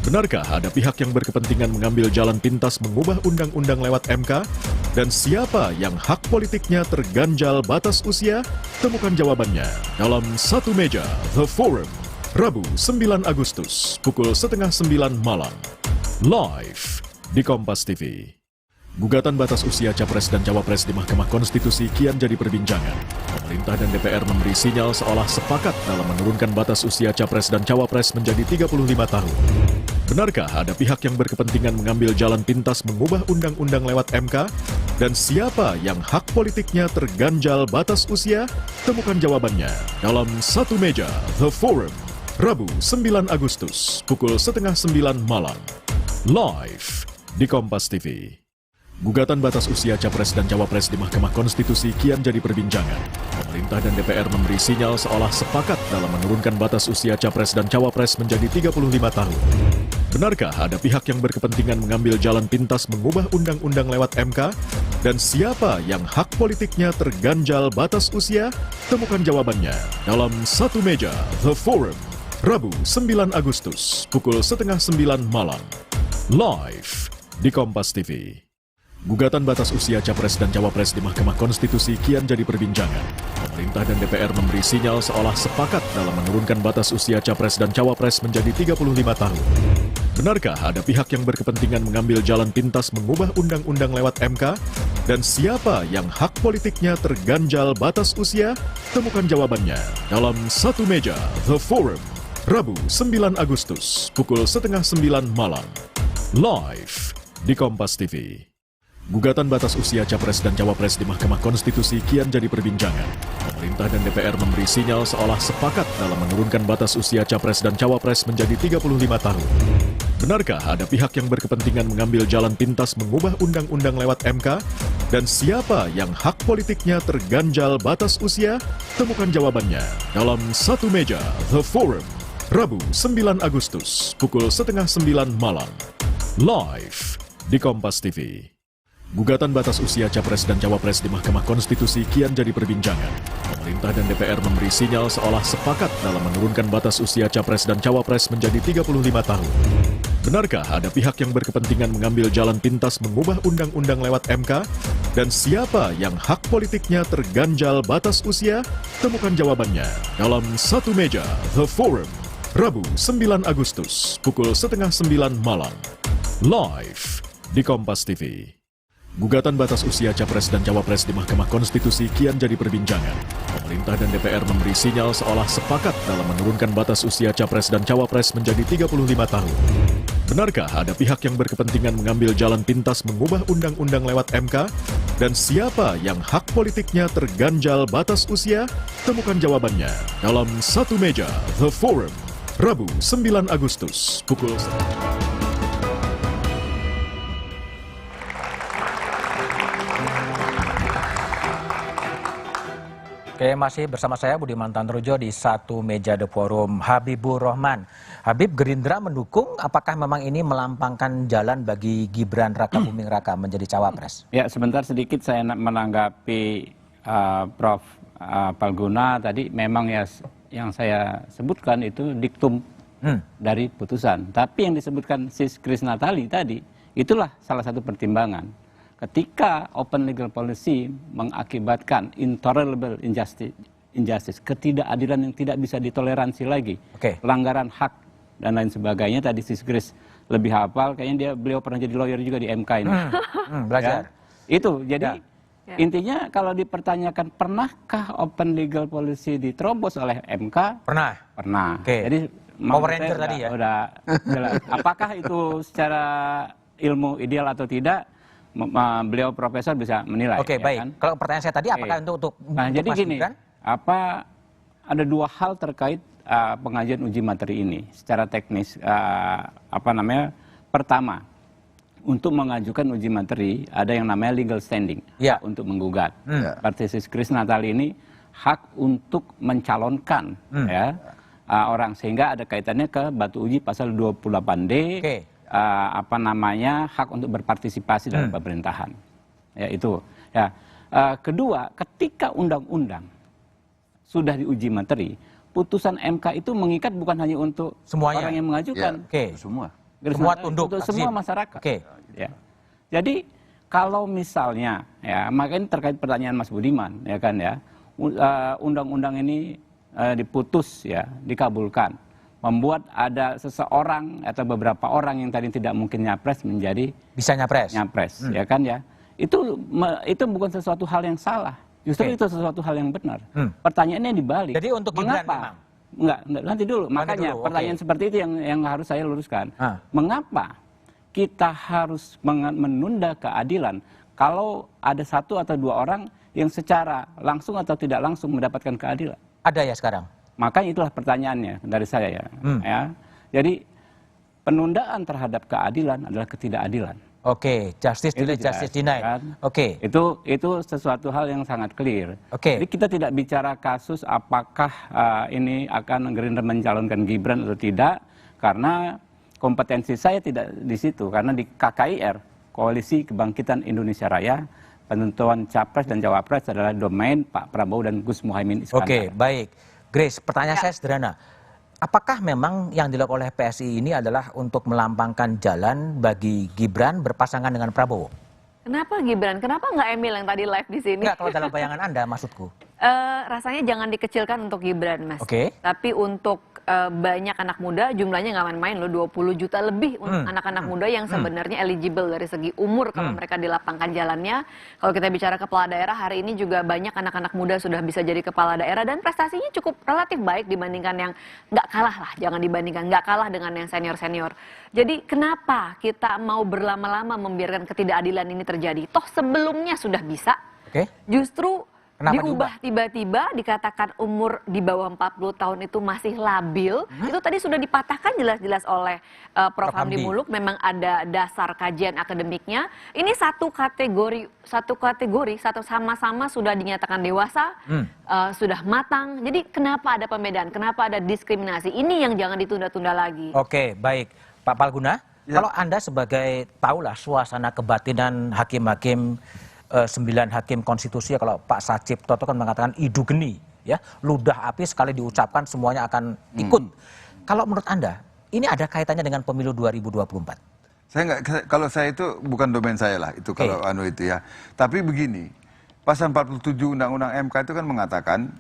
S13: Benarkah ada pihak yang berkepentingan mengambil jalan pintas mengubah undang-undang lewat MK? Dan siapa yang hak politiknya terganjal batas usia? Temukan jawabannya dalam Satu Meja The Forum, Rabu 9 Agustus, pukul 8:30 malam. Live di Kompas TV. Gugatan batas usia Capres dan Cawapres di Mahkamah Konstitusi kian jadi perbincangan. Pemerintah dan DPR memberi sinyal seolah sepakat dalam menurunkan batas usia Capres dan Cawapres menjadi 35 tahun. Benarkah ada pihak yang berkepentingan mengambil jalan pintas mengubah undang-undang lewat MK? Dan siapa yang hak politiknya terganjal batas usia? Temukan jawabannya dalam Satu Meja The Forum, Rabu 9 Agustus, pukul 8:30 malam. Live di Kompas TV. Gugatan batas usia Capres dan Cawapres di Mahkamah Konstitusi kian jadi perbincangan. Pemerintah dan DPR memberi sinyal seolah sepakat dalam menurunkan batas usia Capres dan Cawapres menjadi 35 tahun. Benarkah ada pihak yang berkepentingan mengambil jalan pintas mengubah undang-undang lewat MK? Dan siapa yang hak politiknya terganjal batas usia? Temukan jawabannya dalam Satu Meja The Forum, Rabu 9 Agustus, pukul 8:30 malam. Live di Kompas TV. Gugatan batas usia Capres dan Cawapres di Mahkamah Konstitusi kian jadi perbincangan. Pemerintah dan DPR memberi sinyal seolah sepakat dalam menurunkan batas usia Capres dan Cawapres menjadi 35 tahun. Benarkah ada pihak yang berkepentingan mengambil jalan pintas mengubah undang-undang lewat MK? Dan siapa yang hak politiknya terganjal batas usia? Temukan jawabannya dalam Satu Meja The Forum, Rabu 9 Agustus, pukul 8:30 malam. Live di Kompas TV. Gugatan batas usia Capres dan Cawapres di Mahkamah Konstitusi kian jadi perbincangan. Pemerintah dan DPR memberi sinyal seolah sepakat dalam menurunkan batas usia Capres dan Cawapres menjadi 35 tahun. Benarkah ada pihak yang berkepentingan mengambil jalan pintas mengubah undang-undang lewat MK? Dan siapa yang hak politiknya terganjal batas usia? Temukan jawabannya dalam Satu Meja The Forum, Rabu 9 Agustus, pukul 8:30 malam. Live di Kompas TV. Gugatan batas usia Capres dan Cawapres di Mahkamah Konstitusi kian jadi perbincangan. Pemerintah dan DPR memberi sinyal seolah sepakat dalam menurunkan batas usia Capres dan Cawapres menjadi 35 tahun. Benarkah ada pihak yang berkepentingan mengambil jalan pintas mengubah undang-undang lewat MK? Dan siapa yang hak politiknya terganjal batas usia? Temukan jawabannya dalam Satu Meja The Forum, Rabu 9 Agustus, pukul 8:30 malam. Live di Kompas TV. Gugatan batas usia Capres dan Cawapres di Mahkamah Konstitusi kian jadi perbincangan. Pemerintah dan DPR memberi sinyal seolah sepakat dalam menurunkan batas usia Capres dan Cawapres menjadi 35 tahun. Benarkah ada pihak yang berkepentingan mengambil jalan pintas mengubah undang-undang lewat MK? Dan siapa yang hak politiknya terganjal batas usia? Temukan jawabannya dalam Satu Meja The Forum, Rabu 9 Agustus, pukul 1.
S4: Oke, masih bersama saya Budiman Tanrujo di Satu Meja The Forum. Habibur Rahman. Habib, Gerindra mendukung, apakah memang ini melampangkan jalan bagi Gibran Rakabuming Raka menjadi cawapres?
S12: Ya, sebentar sedikit saya menanggapi Prof. Palguna tadi. Memang ya yang saya sebutkan itu diktum dari putusan. Tapi yang disebutkan Sis Krisnatali tadi, itulah salah satu pertimbangan. Ketika open legal policy mengakibatkan intolerable injustice, ketidakadilan yang tidak bisa ditoleransi lagi, pelanggaran hak dan lain sebagainya. Tadi Sis Kris lebih hafal, kayaknya beliau pernah jadi lawyer juga di MK ini.
S4: Belajar.
S12: Ya, itu, jadi intinya kalau dipertanyakan pernahkah open legal policy diterobos oleh MK?
S4: Pernah.
S12: Pernah.
S4: Jadi Power Ranger tadi ya?
S12: Udah jelas. Apakah itu secara ilmu ideal atau tidak? Beliau profesor bisa menilai.
S4: Oke, baik. Kan? Kalau pertanyaan saya tadi, apakah untuk
S12: jadi gini, ada dua hal terkait pengajuan uji materi ini secara teknis. Pertama, untuk mengajukan uji materi ada yang namanya legal standing, hak untuk menggugat. Partai Sis Krisnatali ini hak untuk mencalonkan orang, sehingga ada kaitannya ke batu uji pasal 28D. Hak untuk berpartisipasi dalam pemerintahan. Ya, itu. Ya. Kedua, ketika undang-undang sudah diuji materi, putusan MK itu mengikat bukan hanya untuk orang yang mengajukan,
S14: semua
S12: tunduk, untuk semua masyarakat. Ya. Jadi kalau misalnya, ya, makanya terkait pertanyaan Mas Budiman, ya kan ya, undang-undang ini diputus, ya, dikabulkan, membuat ada seseorang atau beberapa orang yang tadi tidak mungkin nyapres menjadi
S4: bisa nyapres,
S12: ya kan ya, itu bukan sesuatu hal yang salah, justru itu sesuatu hal yang benar. Pertanyaannya dibalik,
S4: jadi untuk Gibran
S12: nanti dulu. Makanya pertanyaan seperti itu yang harus saya luruskan. Mengapa kita harus menunda keadilan kalau ada satu atau dua orang yang secara langsung atau tidak langsung mendapatkan keadilan?
S4: Ada ya sekarang?
S12: Makanya itulah pertanyaannya dari saya ya. Jadi penundaan terhadap keadilan adalah ketidakadilan.
S4: Oke, justice delayed, justice denied.
S12: Kan?
S4: Oke.
S12: Itu sesuatu hal yang sangat clear.
S4: Oke.
S12: Jadi kita tidak bicara kasus apakah ini akan Gerindra mencalonkan Gibran atau tidak, karena kompetensi saya tidak di situ. Karena di KKIR, Koalisi Kebangkitan Indonesia Raya, penentuan capres dan cawapres adalah domain Pak Prabowo dan Gus Muhaimin Iskandar.
S4: Oke, baik. Grace, pertanyaan saya sederhana. Apakah memang yang dilakukan oleh PSI ini adalah untuk melambangkan jalan bagi Gibran berpasangan dengan Prabowo?
S11: Kenapa Gibran? Kenapa nggak Emil yang tadi live di sini?
S4: Enggak, kalau dalam bayangan Anda maksudku.
S11: Rasanya jangan dikecilkan untuk Gibran, Mas.
S4: Oke.
S11: Tapi untuk banyak anak muda, jumlahnya nggak main-main loh, 20 juta lebih untuk anak-anak muda yang sebenarnya eligible dari segi umur kalau mereka dilapangkan jalannya. Kalau kita bicara kepala daerah, hari ini juga banyak anak-anak muda sudah bisa jadi kepala daerah dan prestasinya cukup relatif baik dibandingkan yang nggak kalah lah, jangan dibandingkan, nggak kalah dengan yang senior-senior. Jadi kenapa kita mau berlama-lama membiarkan ketidakadilan ini terjadi? Toh sebelumnya sudah bisa, justru kenapa diubah tiba-tiba, dikatakan umur di bawah 40 tahun itu masih labil. Itu tadi sudah dipatahkan jelas-jelas oleh Prof. Hamdi Muluk, memang ada dasar kajian akademiknya. Ini satu kategori sama-sama sudah dinyatakan dewasa, sudah matang. Jadi kenapa ada pembedaan, kenapa ada diskriminasi? Ini yang jangan ditunda-tunda lagi.
S4: Oke, baik. Pak Palguna, kalau Anda sebagai tahulah suasana kebatinan hakim-hakim 9 hakim konstitusi, kalau Pak Sajib Toto kan mengatakan idu geni, ya, ludah api sekali diucapkan semuanya akan ikut. Kalau menurut Anda, ini ada kaitannya dengan pemilu 2024?
S14: Kalau saya itu bukan domain saya lah, itu kalau itu ya. Tapi begini, pasal 47 Undang-Undang MK itu kan mengatakan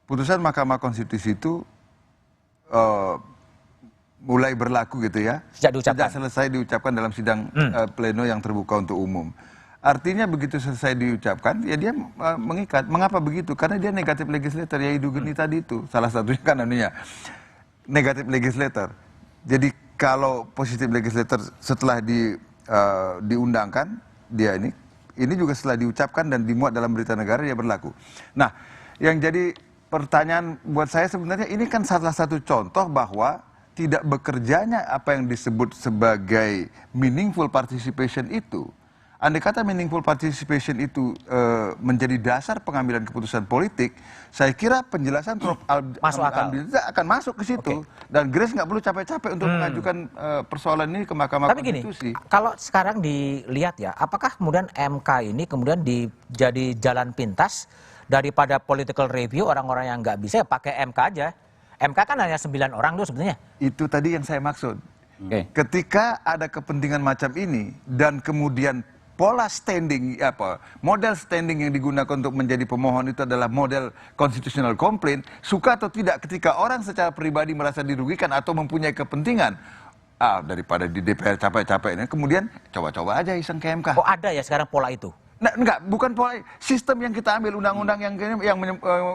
S14: putusan Mahkamah Konstitusi itu mulai berlaku gitu ya, sejak selesai diucapkan dalam sidang pleno yang terbuka untuk umum. Artinya begitu selesai diucapkan, ya dia mengikat. Mengapa begitu? Karena dia negatif legislator, ya Idu Geni tadi itu. Salah satunya kan negatif legislator. Jadi kalau positif legislator setelah diundangkan, dia ini juga setelah diucapkan dan dimuat dalam berita negara, dia berlaku. Nah, yang jadi pertanyaan buat saya sebenarnya, ini kan salah satu contoh bahwa tidak bekerjanya apa yang disebut sebagai meaningful participation itu. Andai kata meaningful participation itu menjadi dasar pengambilan keputusan politik, saya kira penjelasan Prof. Hamdi akan masuk ke situ. Dan Grace nggak perlu capek-capek untuk mengajukan persoalan ini ke Mahkamah Konstitusi.
S4: Gini, kalau sekarang dilihat ya, apakah kemudian MK ini kemudian jadi jalan pintas daripada political review, orang-orang yang nggak bisa ya pakai MK aja. MK kan hanya 9 orang tuh sebenarnya.
S14: Itu tadi yang saya maksud. Ketika ada kepentingan macam ini dan kemudian pola standing, model standing yang digunakan untuk menjadi pemohon itu adalah model constitutional complaint, suka atau tidak, ketika orang secara pribadi merasa dirugikan atau mempunyai kepentingan, daripada di DPR capek-capek ini, kemudian coba-coba aja iseng ke MK.
S4: Oh, ada ya sekarang pola itu?
S14: Nah, enggak, bukan pola sistem yang kita ambil, undang-undang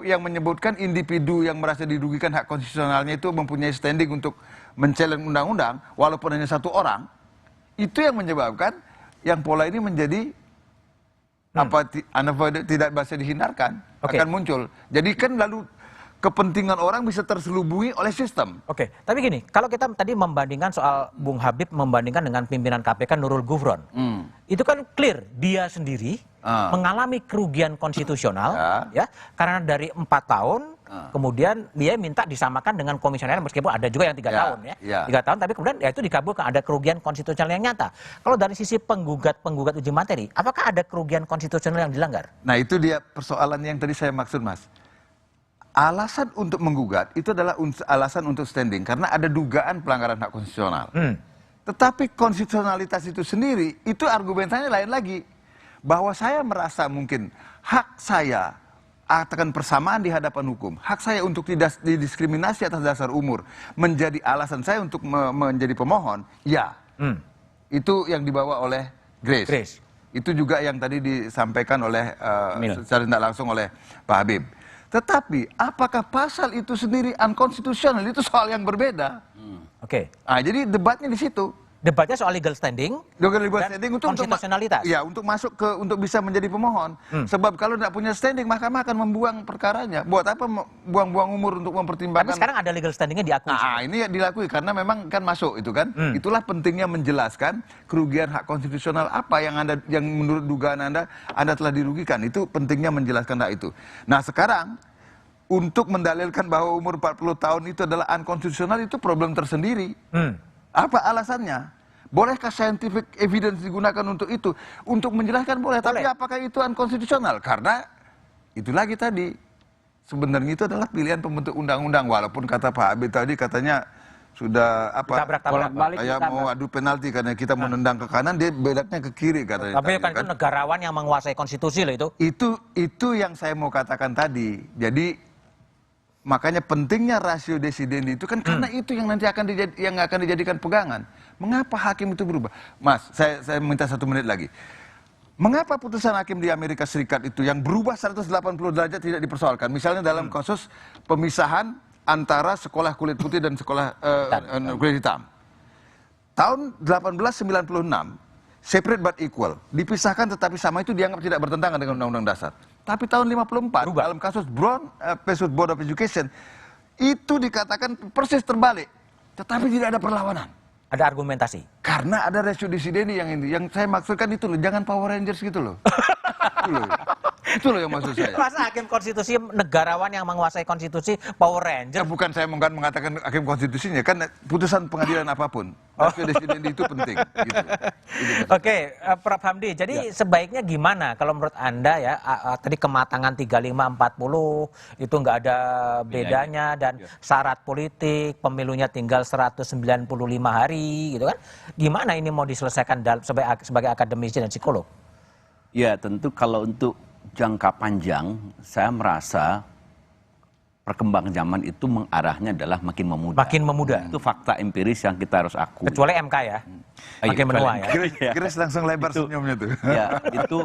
S14: yang menyebutkan individu yang merasa dirugikan hak konstitusionalnya itu mempunyai standing untuk men-challenge undang-undang, walaupun hanya satu orang, itu yang menyebabkan yang pola ini menjadi tidak bisa dihindarkan, akan muncul. Jadi kan lalu kepentingan orang bisa terselubungi oleh sistem.
S4: Tapi gini, kalau kita tadi membandingkan soal Bung Habib membandingkan dengan pimpinan KPK Nurul Gufron, itu kan clear dia sendiri mengalami kerugian konstitusional, ya, karena dari 4 tahun. Kemudian dia minta disamakan dengan komisioner meskipun ada juga yang 3 tahun ya. 3 tahun, tapi kemudian ya itu dikabulkan, ada kerugian konstitusional yang nyata. Kalau dari sisi penggugat uji materi, apakah ada kerugian konstitusional yang dilanggar?
S14: Nah, itu dia persoalan yang tadi saya maksud, Mas. Alasan untuk menggugat itu adalah alasan untuk standing karena ada dugaan pelanggaran hak konstitusional. Tetapi konstitusionalitas itu sendiri itu argumentasinya lain lagi. Bahwa saya merasa mungkin hak saya akan persamaan di hadapan hukum, hak saya untuk tidak didiskriminasi atas dasar umur menjadi alasan saya untuk menjadi pemohon, ya. Itu yang dibawa oleh Grace. Itu juga yang tadi disampaikan oleh secara tidak langsung oleh Pak Habib. Tetapi apakah pasal itu sendiri unconstitutional, itu soal yang berbeda.
S4: Oke.
S14: Nah, jadi debatnya di situ.
S4: Debatnya soal legal standing
S14: Untuk
S4: konstitusionalitas.
S14: Ya, untuk masuk untuk bisa menjadi pemohon. Sebab kalau tidak punya standing, mahkamah akan membuang perkaranya. Buat apa buang-buang umur untuk mempertimbangkan?
S4: Tapi sekarang ada legal standingnya diakui.
S14: Nah, ini dilakui karena memang kan masuk itu kan. Itulah pentingnya menjelaskan kerugian hak konstitusional apa yang menurut dugaan Anda telah dirugikan. Itu pentingnya menjelaskan hak itu. Nah, sekarang untuk mendalilkan bahwa umur 40 tahun itu adalah unkonstitusional, itu problem tersendiri. Apa alasannya? Bolehkah scientific evidence digunakan untuk itu? Untuk menjelaskan boleh. Tapi apakah itu unkonstitusional? Karena itu lagi tadi. Sebenarnya itu adalah pilihan pembentuk undang-undang. Walaupun kata Pak Abid tadi katanya sudah kayak mau adu penalti karena kita mau nendang ke kanan, dia belatnya ke kiri katanya.
S4: Tapi kan itu negarawan yang menguasai konstitusi loh itu.
S14: Itu yang saya mau katakan tadi. Jadi makanya pentingnya rasio desidendi itu kan karena itu yang nanti akan dijadikan pegangan. Mengapa hakim itu berubah? Mas, saya minta 1 menit lagi. Mengapa putusan hakim di Amerika Serikat itu yang berubah 180 derajat tidak dipersoalkan? Misalnya dalam kasus pemisahan antara sekolah kulit putih dan sekolah kulit hitam. Tahun 1896, separate but equal, dipisahkan tetapi sama, itu dianggap tidak bertentangan dengan Undang-Undang Dasar. Tapi tahun 54 dalam kasus Brown versus Board of Education itu dikatakan persis terbalik, tetapi tidak ada perlawanan.
S4: Ada argumentasi.
S14: Karena ada ratio desidendi yang ini. Yang saya maksudkan itu loh, jangan Power Rangers gitu loh. Itu loh yang maksud saya.
S4: Masa hakim konstitusi negarawan yang menguasai konstitusi Power Ranger?
S14: Ya, bukan saya mengatakan hakim konstitusinya, kan putusan pengadilan apapun. Ratio desidendi itu penting. Gitu.
S4: Oke, Prof. Hamdi, jadi sebaiknya gimana kalau menurut Anda ya, tadi kematangan 35-40 itu nggak ada bedanya dan syarat politik, pemilunya tinggal 195 hari gitu kan. Gimana ini mau diselesaikan sebagai akademisi dan psikolog?
S15: Ya, tentu kalau untuk jangka panjang, saya merasa perkembangan zaman itu mengarahnya adalah makin memudah.
S4: Makin memudah.
S15: Itu fakta empiris yang kita harus akui.
S4: Kecuali MK ya, makin menua ya.
S14: Kira langsung lebar senyumnya tuh.
S15: Ya, itu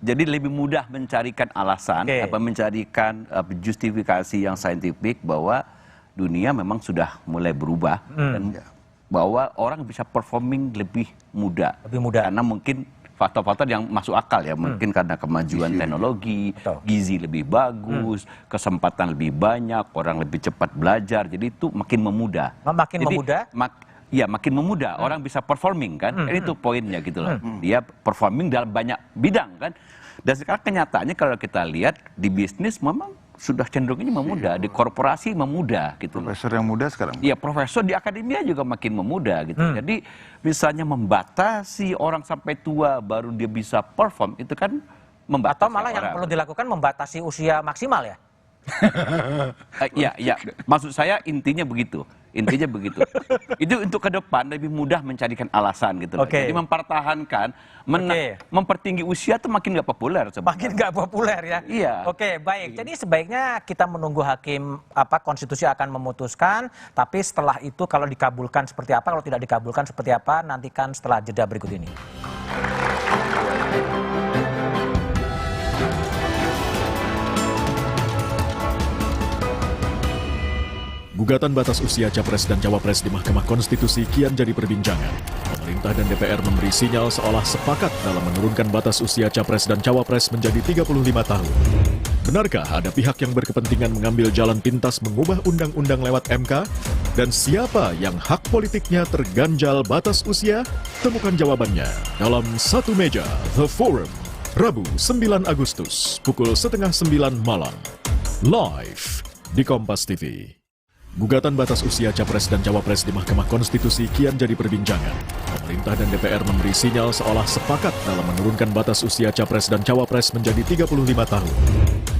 S15: jadi lebih mudah mencarikan alasan, mencarikan justifikasi yang saintifik bahwa dunia memang sudah mulai berubah dan bahwa orang bisa performing lebih mudah. Karena mungkin faktor-faktor yang masuk akal ya, mungkin karena kemajuan teknologi, gizi lebih bagus, kesempatan lebih banyak, orang lebih cepat belajar, jadi itu makin memudah. Makin memudah, orang bisa performing kan, itu poinnya gitu loh. Dia performing dalam banyak bidang kan. Dan sekarang kenyataannya kalau kita lihat di bisnis memang sudah cenderungnya memudah, di korporasi memudah gitu.
S14: Profesor yang muda sekarang?
S15: Iya, profesor di akademia juga makin memudah gitu. Jadi misalnya membatasi orang sampai tua baru dia bisa perform, itu kan membatasi.
S4: Atau malah yang perlu dilakukan membatasi usia maksimal ya?
S15: Iya, maksud saya intinya begitu. Itu untuk ke depan lebih mudah mencarikan alasan gitu. Jadi mempertahankan, mempertinggi usia itu makin nggak populer.
S4: Makin nggak populer ya.
S15: Iya.
S4: Oke, baik. Jadi sebaiknya kita menunggu hakim konstitusi akan memutuskan. Tapi setelah itu kalau dikabulkan seperti apa, kalau tidak dikabulkan seperti apa, nantikan setelah jeda berikut ini.
S13: Gugatan batas usia Capres dan Cawapres di Mahkamah Konstitusi kian jadi perbincangan. Pemerintah dan DPR memberi sinyal seolah sepakat dalam menurunkan batas usia Capres dan Cawapres menjadi 35 tahun. Benarkah ada pihak yang berkepentingan mengambil jalan pintas mengubah undang-undang lewat MK? Dan siapa yang hak politiknya terganjal batas usia? Temukan jawabannya dalam Satu Meja The Forum, Rabu 9 Agustus, pukul 8:30 malam. Live di Kompas TV. Gugatan batas usia Capres dan Cawapres di Mahkamah Konstitusi kian jadi perbincangan. Pemerintah dan DPR memberi sinyal seolah sepakat dalam menurunkan batas usia Capres dan Cawapres menjadi 35 tahun.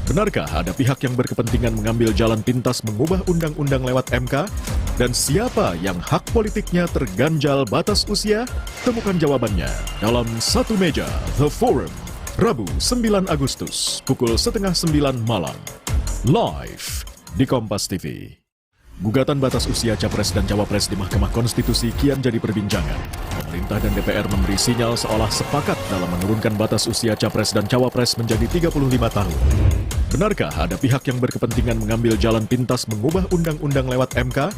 S13: Benarkah ada pihak yang berkepentingan mengambil jalan pintas mengubah undang-undang lewat MK? Dan siapa yang hak politiknya terganjal batas usia? Temukan jawabannya dalam Satu Meja The Forum, Rabu 9 Agustus, pukul 8:30 malam. Live di Kompas TV. Gugatan batas usia Capres dan Cawapres di Mahkamah Konstitusi kian jadi perbincangan. Pemerintah dan DPR memberi sinyal seolah sepakat dalam menurunkan batas usia Capres dan Cawapres menjadi 35 tahun. Benarkah ada pihak yang berkepentingan mengambil jalan pintas mengubah undang-undang lewat MK?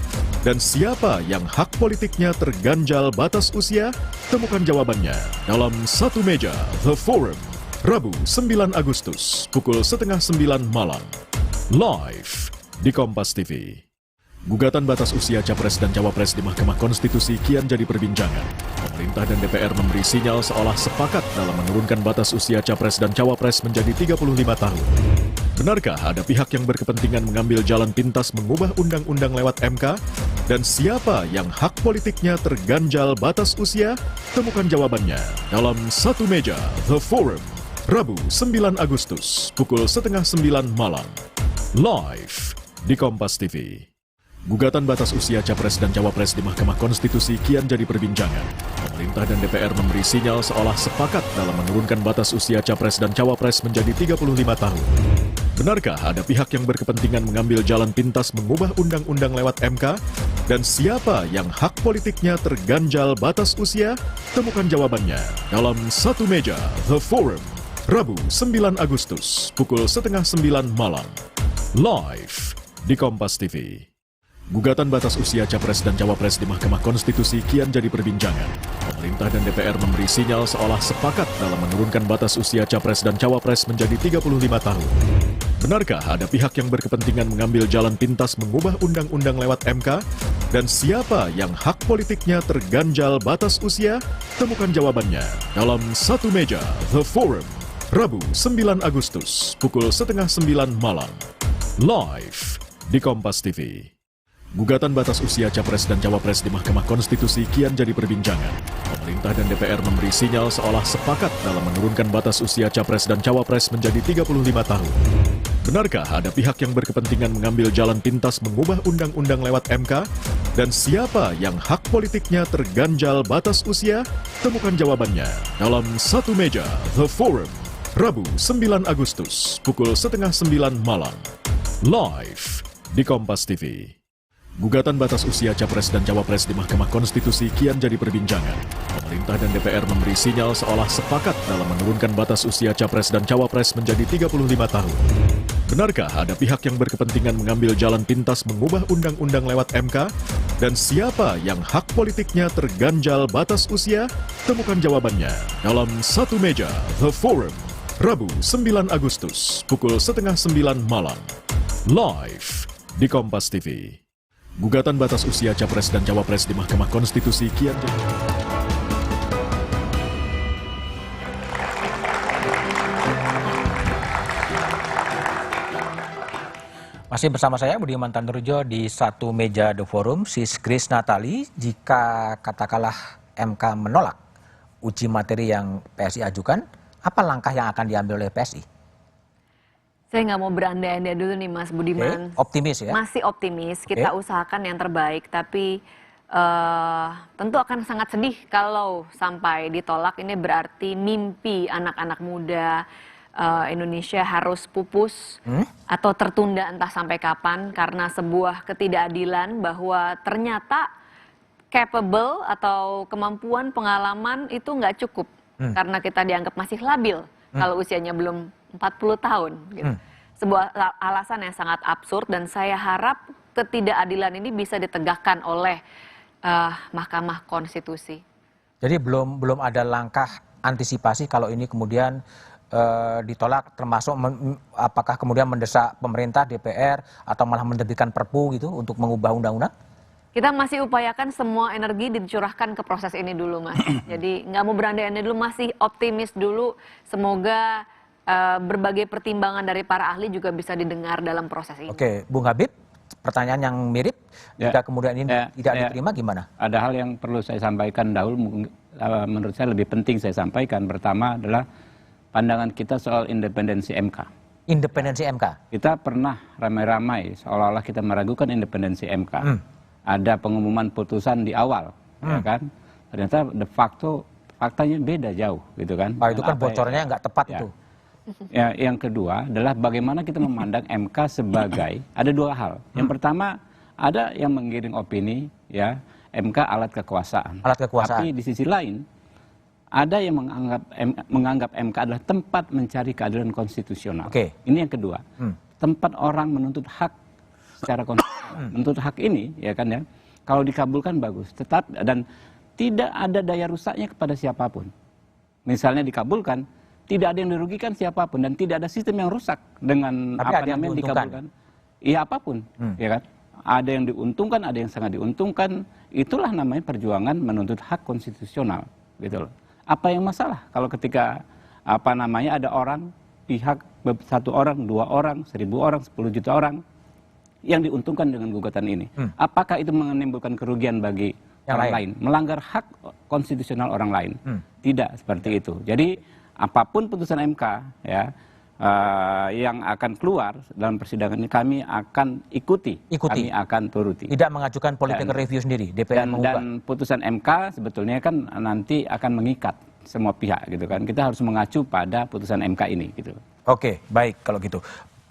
S13: Dan siapa yang hak politiknya terganjal batas usia? Temukan jawabannya dalam Satu Meja The Forum, Rabu 9 Agustus, pukul 8:30 malam. Live di Kompas TV. Gugatan batas usia Capres dan Cawapres di Mahkamah Konstitusi kian jadi perbincangan. Pemerintah dan DPR memberi sinyal seolah sepakat dalam menurunkan batas usia Capres dan Cawapres menjadi 35 tahun. Benarkah ada pihak yang berkepentingan mengambil jalan pintas mengubah undang-undang lewat MK? Dan siapa yang hak politiknya terganjal batas usia? Temukan jawabannya dalam Satu Meja The Forum, Rabu 9 Agustus, pukul 8:30 malam. Live di Kompas TV. Gugatan batas usia Capres dan Cawapres di Mahkamah Konstitusi kian jadi perbincangan. Pemerintah dan DPR memberi sinyal seolah sepakat dalam menurunkan batas usia Capres dan Cawapres menjadi 35 tahun. Benarkah ada pihak yang berkepentingan mengambil jalan pintas mengubah undang-undang lewat MK? Dan siapa yang hak politiknya terganjal batas usia? Temukan jawabannya dalam Satu Meja The Forum, Rabu 9 Agustus, pukul 8:30 malam. Live di Kompas TV. Gugatan batas usia Capres dan Cawapres di Mahkamah Konstitusi kian jadi perbincangan. Pemerintah dan DPR memberi sinyal seolah sepakat dalam menurunkan batas usia Capres dan Cawapres menjadi 35 tahun. Benarkah ada pihak yang berkepentingan mengambil jalan pintas mengubah undang-undang lewat MK? Dan siapa yang hak politiknya terganjal batas usia? Temukan jawabannya dalam Satu Meja The Forum, Rabu 9 Agustus, pukul 8:30 malam. Live di Kompas TV. Gugatan batas usia Capres dan Cawapres di Mahkamah Konstitusi kian jadi perbincangan. Pemerintah dan DPR memberi sinyal seolah sepakat dalam menurunkan batas usia Capres dan Cawapres menjadi 35 tahun. Benarkah ada pihak yang berkepentingan mengambil jalan pintas mengubah undang-undang lewat MK? Dan siapa yang hak politiknya terganjal batas usia? Temukan jawabannya dalam Satu Meja The Forum, Rabu 9 Agustus, pukul 8:30 malam. Live di Kompas TV. Gugatan batas usia Capres dan Cawapres di Mahkamah Konstitusi kian jadi perbincangan. Pemerintah dan DPR memberi sinyal seolah sepakat dalam menurunkan batas usia Capres dan Cawapres menjadi 35 tahun. Benarkah ada pihak yang berkepentingan mengambil jalan pintas mengubah undang-undang lewat MK? Dan siapa yang hak politiknya terganjal batas usia? Temukan jawabannya dalam Satu Meja The Forum, Rabu 9 Agustus, pukul 8:30 malam. Live di Kompas TV. Gugatan batas usia Capres dan Cawapres di Mahkamah Konstitusi kian jadi.
S4: Masih bersama saya Budiman Tandurjo di Satu Meja The Forum. Sis Grace Natali, jika katakanlah MK menolak uji materi yang PSI ajukan, apa langkah yang akan diambil oleh PSI?
S11: Saya nggak mau berandai-andai dulu nih Mas Budiman.
S4: Optimis ya?
S11: Masih optimis, kita usahakan yang terbaik, tapi tentu akan sangat sedih kalau sampai ditolak. Ini berarti mimpi anak-anak muda Indonesia harus pupus atau tertunda entah sampai kapan karena sebuah ketidakadilan bahwa ternyata capable atau kemampuan pengalaman itu nggak cukup karena kita dianggap masih labil kalau usianya belum 40 tahun. Gitu. Sebuah alasan yang sangat absurd dan saya harap ketidakadilan ini bisa ditegakkan oleh Mahkamah Konstitusi.
S4: Jadi belum ada langkah antisipasi kalau ini kemudian ditolak, termasuk apakah kemudian mendesak pemerintah, DPR atau malah menerbitkan Perpu gitu untuk mengubah undang-undang?
S11: Kita masih upayakan semua energi dicurahkan ke proses ini dulu, Mas. Jadi nggak mau berandai-andai dulu, masih optimis dulu. Semoga berbagai pertimbangan dari para ahli juga bisa didengar dalam proses ini.
S4: Oke, Bung Habib, pertanyaan yang mirip, jika kemudian ini tidak diterima gimana?
S12: Ada hal yang perlu saya sampaikan dahulu, menurut saya lebih penting saya sampaikan. Pertama adalah pandangan kita soal independensi MK.
S4: Independensi MK? Kita
S12: pernah ramai-ramai seolah-olah kita meragukan independensi MK. Ada pengumuman putusan di awal, ya kan? Ternyata de facto faktanya beda jauh, gitu kan?
S4: Itu kan bocornya nggak tepat itu.
S12: Ya, yang kedua adalah bagaimana kita memandang MK sebagai ada dua hal. Yang pertama, ada yang menggiring opini, ya MK alat kekuasaan.
S4: Alat kekuasaan.
S12: Tapi di sisi lain ada yang menganggap MK adalah tempat mencari keadilan konstitusional. Ini yang kedua. Tempat orang menuntut hak secara konstitusional. Menuntut hak ini, ya kan ya, kalau dikabulkan bagus. Dan tidak ada daya rusaknya kepada siapapun. Misalnya dikabulkan, tidak ada yang dirugikan siapapun dan tidak ada sistem yang rusak dengan apa namanya dikabulkan. Iya apapun, ya kan? Ada yang diuntungkan, ada yang sangat diuntungkan. Itulah namanya perjuangan menuntut hak konstitusional, gitu loh. Apa yang masalah kalau ketika apa namanya ada orang, pihak 1 orang, 2 orang, 1000 orang, 10 juta orang yang diuntungkan dengan gugatan ini? Apakah itu menimbulkan kerugian bagi orang lain? Melanggar hak konstitusional orang lain? Tidak seperti itu. Jadi apapun putusan MK ya yang akan keluar dalam persidangan ini kami akan ikuti. Kami akan turuti.
S4: Tidak mengajukan political review sendiri, DPR mengubah. Dan
S12: putusan MK sebetulnya kan nanti akan mengikat semua pihak gitu kan. Kita harus mengacu pada putusan MK ini gitu.
S4: Oke, baik kalau gitu.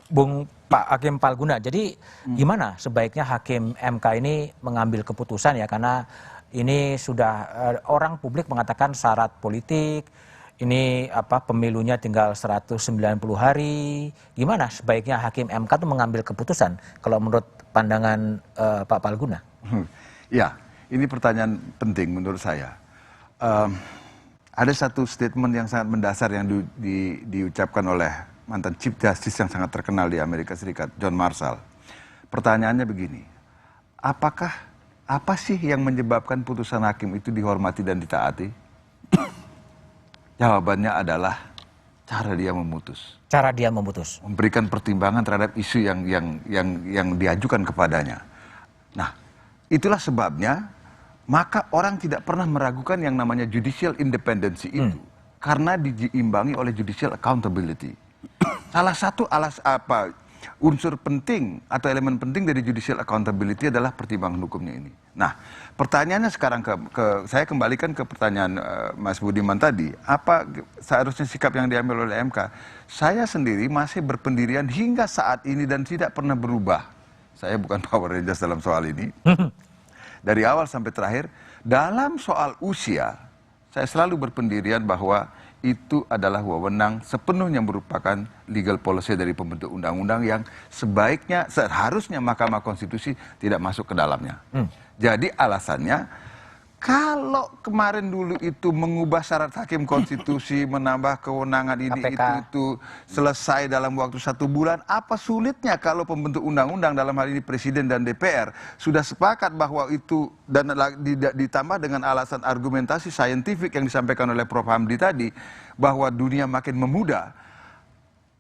S4: Bung Pak Hakim Palguna, jadi gimana sebaiknya Hakim MK ini mengambil keputusan ya, karena ini sudah orang publik mengatakan syarat politik, ini pemilunya tinggal 190 hari. Gimana sebaiknya Hakim MK itu mengambil keputusan kalau menurut pandangan Pak Palguna?
S14: Ya, ini pertanyaan penting menurut saya. Ada satu statement yang sangat mendasar yang diucapkan oleh mantan Chief Justice yang sangat terkenal di Amerika Serikat, John Marshall. Pertanyaannya begini, apa sih yang menyebabkan putusan hakim itu dihormati dan ditaati? Jawabannya adalah cara dia memutus.
S4: Cara dia memutus.
S14: Memberikan pertimbangan terhadap isu yang diajukan kepadanya. Nah, itulah sebabnya maka orang tidak pernah meragukan yang namanya judicial independence itu karena diimbangi oleh judicial accountability. Salah satu unsur penting atau elemen penting dari judicial accountability adalah pertimbangan hukumnya ini. Nah, pertanyaannya sekarang saya kembalikan ke pertanyaan Mas Budiman tadi, apa seharusnya sikap yang diambil oleh MK? Saya sendiri masih berpendirian hingga saat ini dan tidak pernah berubah. Saya bukan Power Rangers dalam soal ini. Dari awal sampai terakhir, dalam soal usia, saya selalu berpendirian bahwa itu adalah wewenang sepenuhnya merupakan legal policy dari pembentuk undang-undang yang seharusnya Mahkamah Konstitusi tidak masuk ke dalamnya. Jadi alasannya, kalau kemarin dulu itu mengubah syarat hakim konstitusi, menambah kewenangan ini, itu selesai dalam waktu 1 bulan, apa sulitnya kalau pembentuk undang-undang dalam hal ini Presiden dan DPR sudah sepakat bahwa itu dan ditambah dengan alasan argumentasi saintifik yang disampaikan oleh Prof. Hamdi tadi, bahwa dunia makin memudah.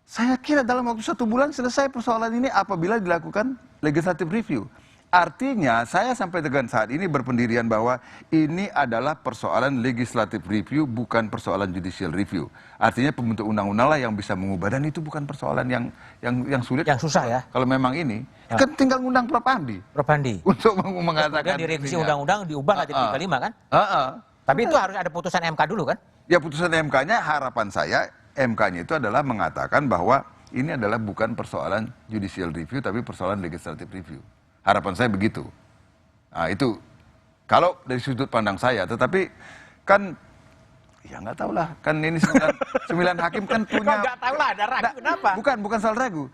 S14: Saya kira dalam waktu 1 bulan selesai persoalan ini apabila dilakukan legislative review. Artinya saya sampai dengan saat ini berpendirian bahwa ini adalah persoalan legislative review, bukan persoalan judicial review. Artinya pembentuk undang-undang lah yang bisa mengubah, dan itu bukan persoalan yang sulit.
S4: Yang susah ya.
S14: Kalau memang ini, kan tinggal ngundang Prof. Hamdi.
S4: Prof. Hamdi.
S14: Untuk mengatakan.
S4: Kemudian direvisi undang-undang diubah lah jadi 35 kan? Tapi itu harus ada putusan MK dulu kan?
S14: Ya, putusan MK-nya harapan saya MK-nya itu adalah mengatakan bahwa ini adalah bukan persoalan judicial review tapi persoalan legislative review. Harapan saya begitu. Nah, itu kalau dari sudut pandang saya. Tetapi kan ya nggak tahu lah. Kan ini 9 hakim kan punya.
S4: Nggak tahu lah, ada ragu kenapa?
S14: Bukan soal ragu.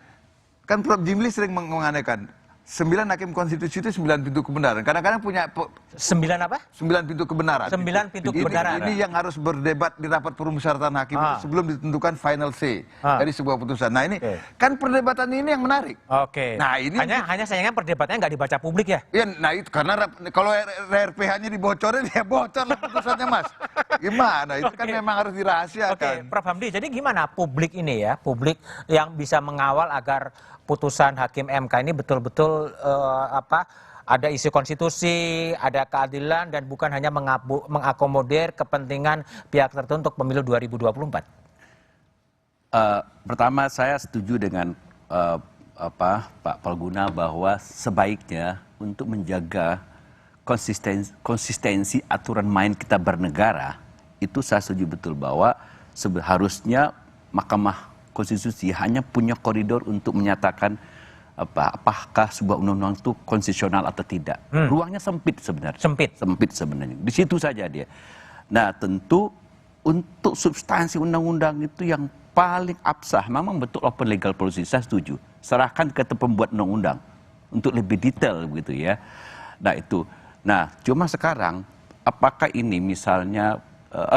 S14: Kan Prof. Jimli sering menganekan 9 hakim konstitusi itu 9 pintu kebenaran. Kadang-kadang punya
S4: 9 apa?
S14: 9 pintu kebenaran.
S4: 9 pintu kebenaran.
S14: Ini yang harus berdebat di rapat permusyawaratan hakim sebelum ditentukan final say dari sebuah putusan. Nah, ini kan perdebatan ini yang menarik. Nah, ini
S4: hanya sayangnya perdebatannya nggak dibaca publik ya.
S14: Ya, nah itu karena kalau RPH-nya dibocorin ya bocor lah putusannya, Mas. Gimana? Itu kan memang harus dirahasiakan.
S4: Prof. Hamdi, jadi gimana publik ini ya, publik yang bisa mengawal agar putusan Hakim MK ini betul-betul ada isi konstitusi, ada keadilan, dan bukan hanya mengakomodir kepentingan pihak tertentu untuk pemilu 2024?
S15: Pertama, saya setuju dengan Pak Palguna bahwa sebaiknya untuk menjaga konsistensi aturan main kita bernegara, itu saya setuju betul bahwa seharusnya Mahkamah Konstitusi hanya punya koridor untuk menyatakan apakah sebuah undang-undang itu konstitusional atau tidak. Ruangnya sempit sebenarnya. Sempit sebenarnya. Di situ saja dia. Nah, tentu untuk substansi undang-undang itu yang paling absah, memang betul open legal policy, saya setuju. Serahkan ke pembuat undang-undang untuk lebih detail begitu ya. Nah itu. Nah cuma sekarang apakah ini misalnya,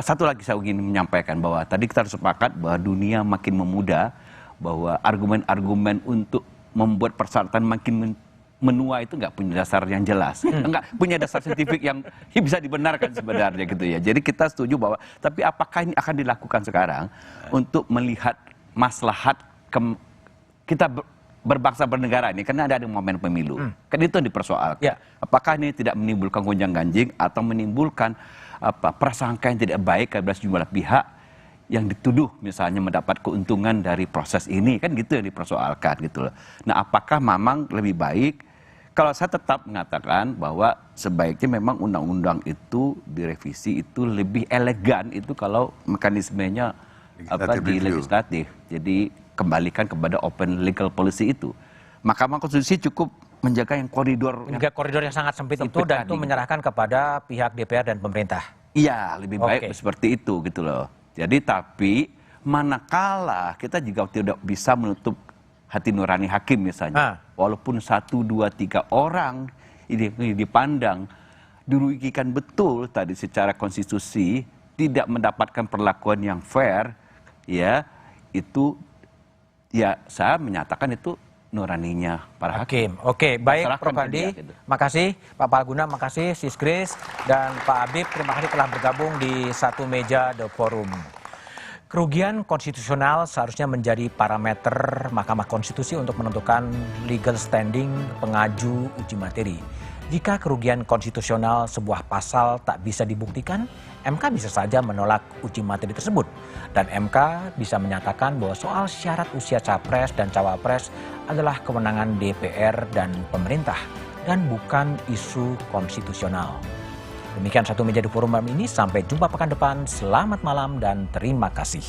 S15: satu lagi saya ingin menyampaikan bahwa tadi kita harus sepakat bahwa dunia makin memudah, bahwa argumen-argumen untuk membuat persyaratan makin menua itu nggak punya dasar yang jelas, nggak punya dasar saintifik yang bisa dibenarkan sebenarnya gitu ya. Jadi kita setuju bahwa, tapi apakah ini akan dilakukan sekarang untuk melihat maslahat kita berbangsa bernegara ini, karena ada momen pemilu, kan itu yang dipersoalkan. Apakah ini tidak menimbulkan gonjang-ganjing atau menimbulkan prasangka yang tidak baik kepada sejumlah pihak yang dituduh misalnya mendapat keuntungan dari proses ini, kan gitu yang dipersoalkan gitu loh. Nah apakah memang lebih baik, kalau saya tetap mengatakan bahwa sebaiknya memang undang-undang itu direvisi itu lebih elegan itu kalau mekanismenya di legislatif. Jadi kembalikan kepada open legal policy itu. Mahkamah Konstitusi cukup menjaga yang koridor
S4: yang sangat sempit itu dan itu menyerahkan kepada pihak DPR dan pemerintah.
S15: Iya, lebih baik seperti itu gitu loh. Jadi tapi manakala kita juga tidak bisa menutup hati nurani hakim misalnya, walaupun 1, 2, 3 orang ini dipandang dirugikan betul tadi secara konstitusi, tidak mendapatkan perlakuan yang fair, ya itu ya saya menyatakan itu nuraninya para hakim.
S4: Oke, baik Prof. Andi, makasih Pak Palguna, makasih Sis Grace dan Pak Habib, terima kasih telah bergabung di Satu Meja The Forum. Kerugian konstitusional seharusnya menjadi parameter Mahkamah Konstitusi untuk menentukan legal standing pengaju uji materi. Jika kerugian konstitusional sebuah pasal tak bisa dibuktikan, MK bisa saja menolak uji materi tersebut. Dan MK bisa menyatakan bahwa soal syarat usia capres dan cawapres adalah kewenangan DPR dan pemerintah dan bukan isu konstitusional. Demikian Satu Meja di Forum malam ini, sampai jumpa pekan depan, selamat malam dan terima kasih.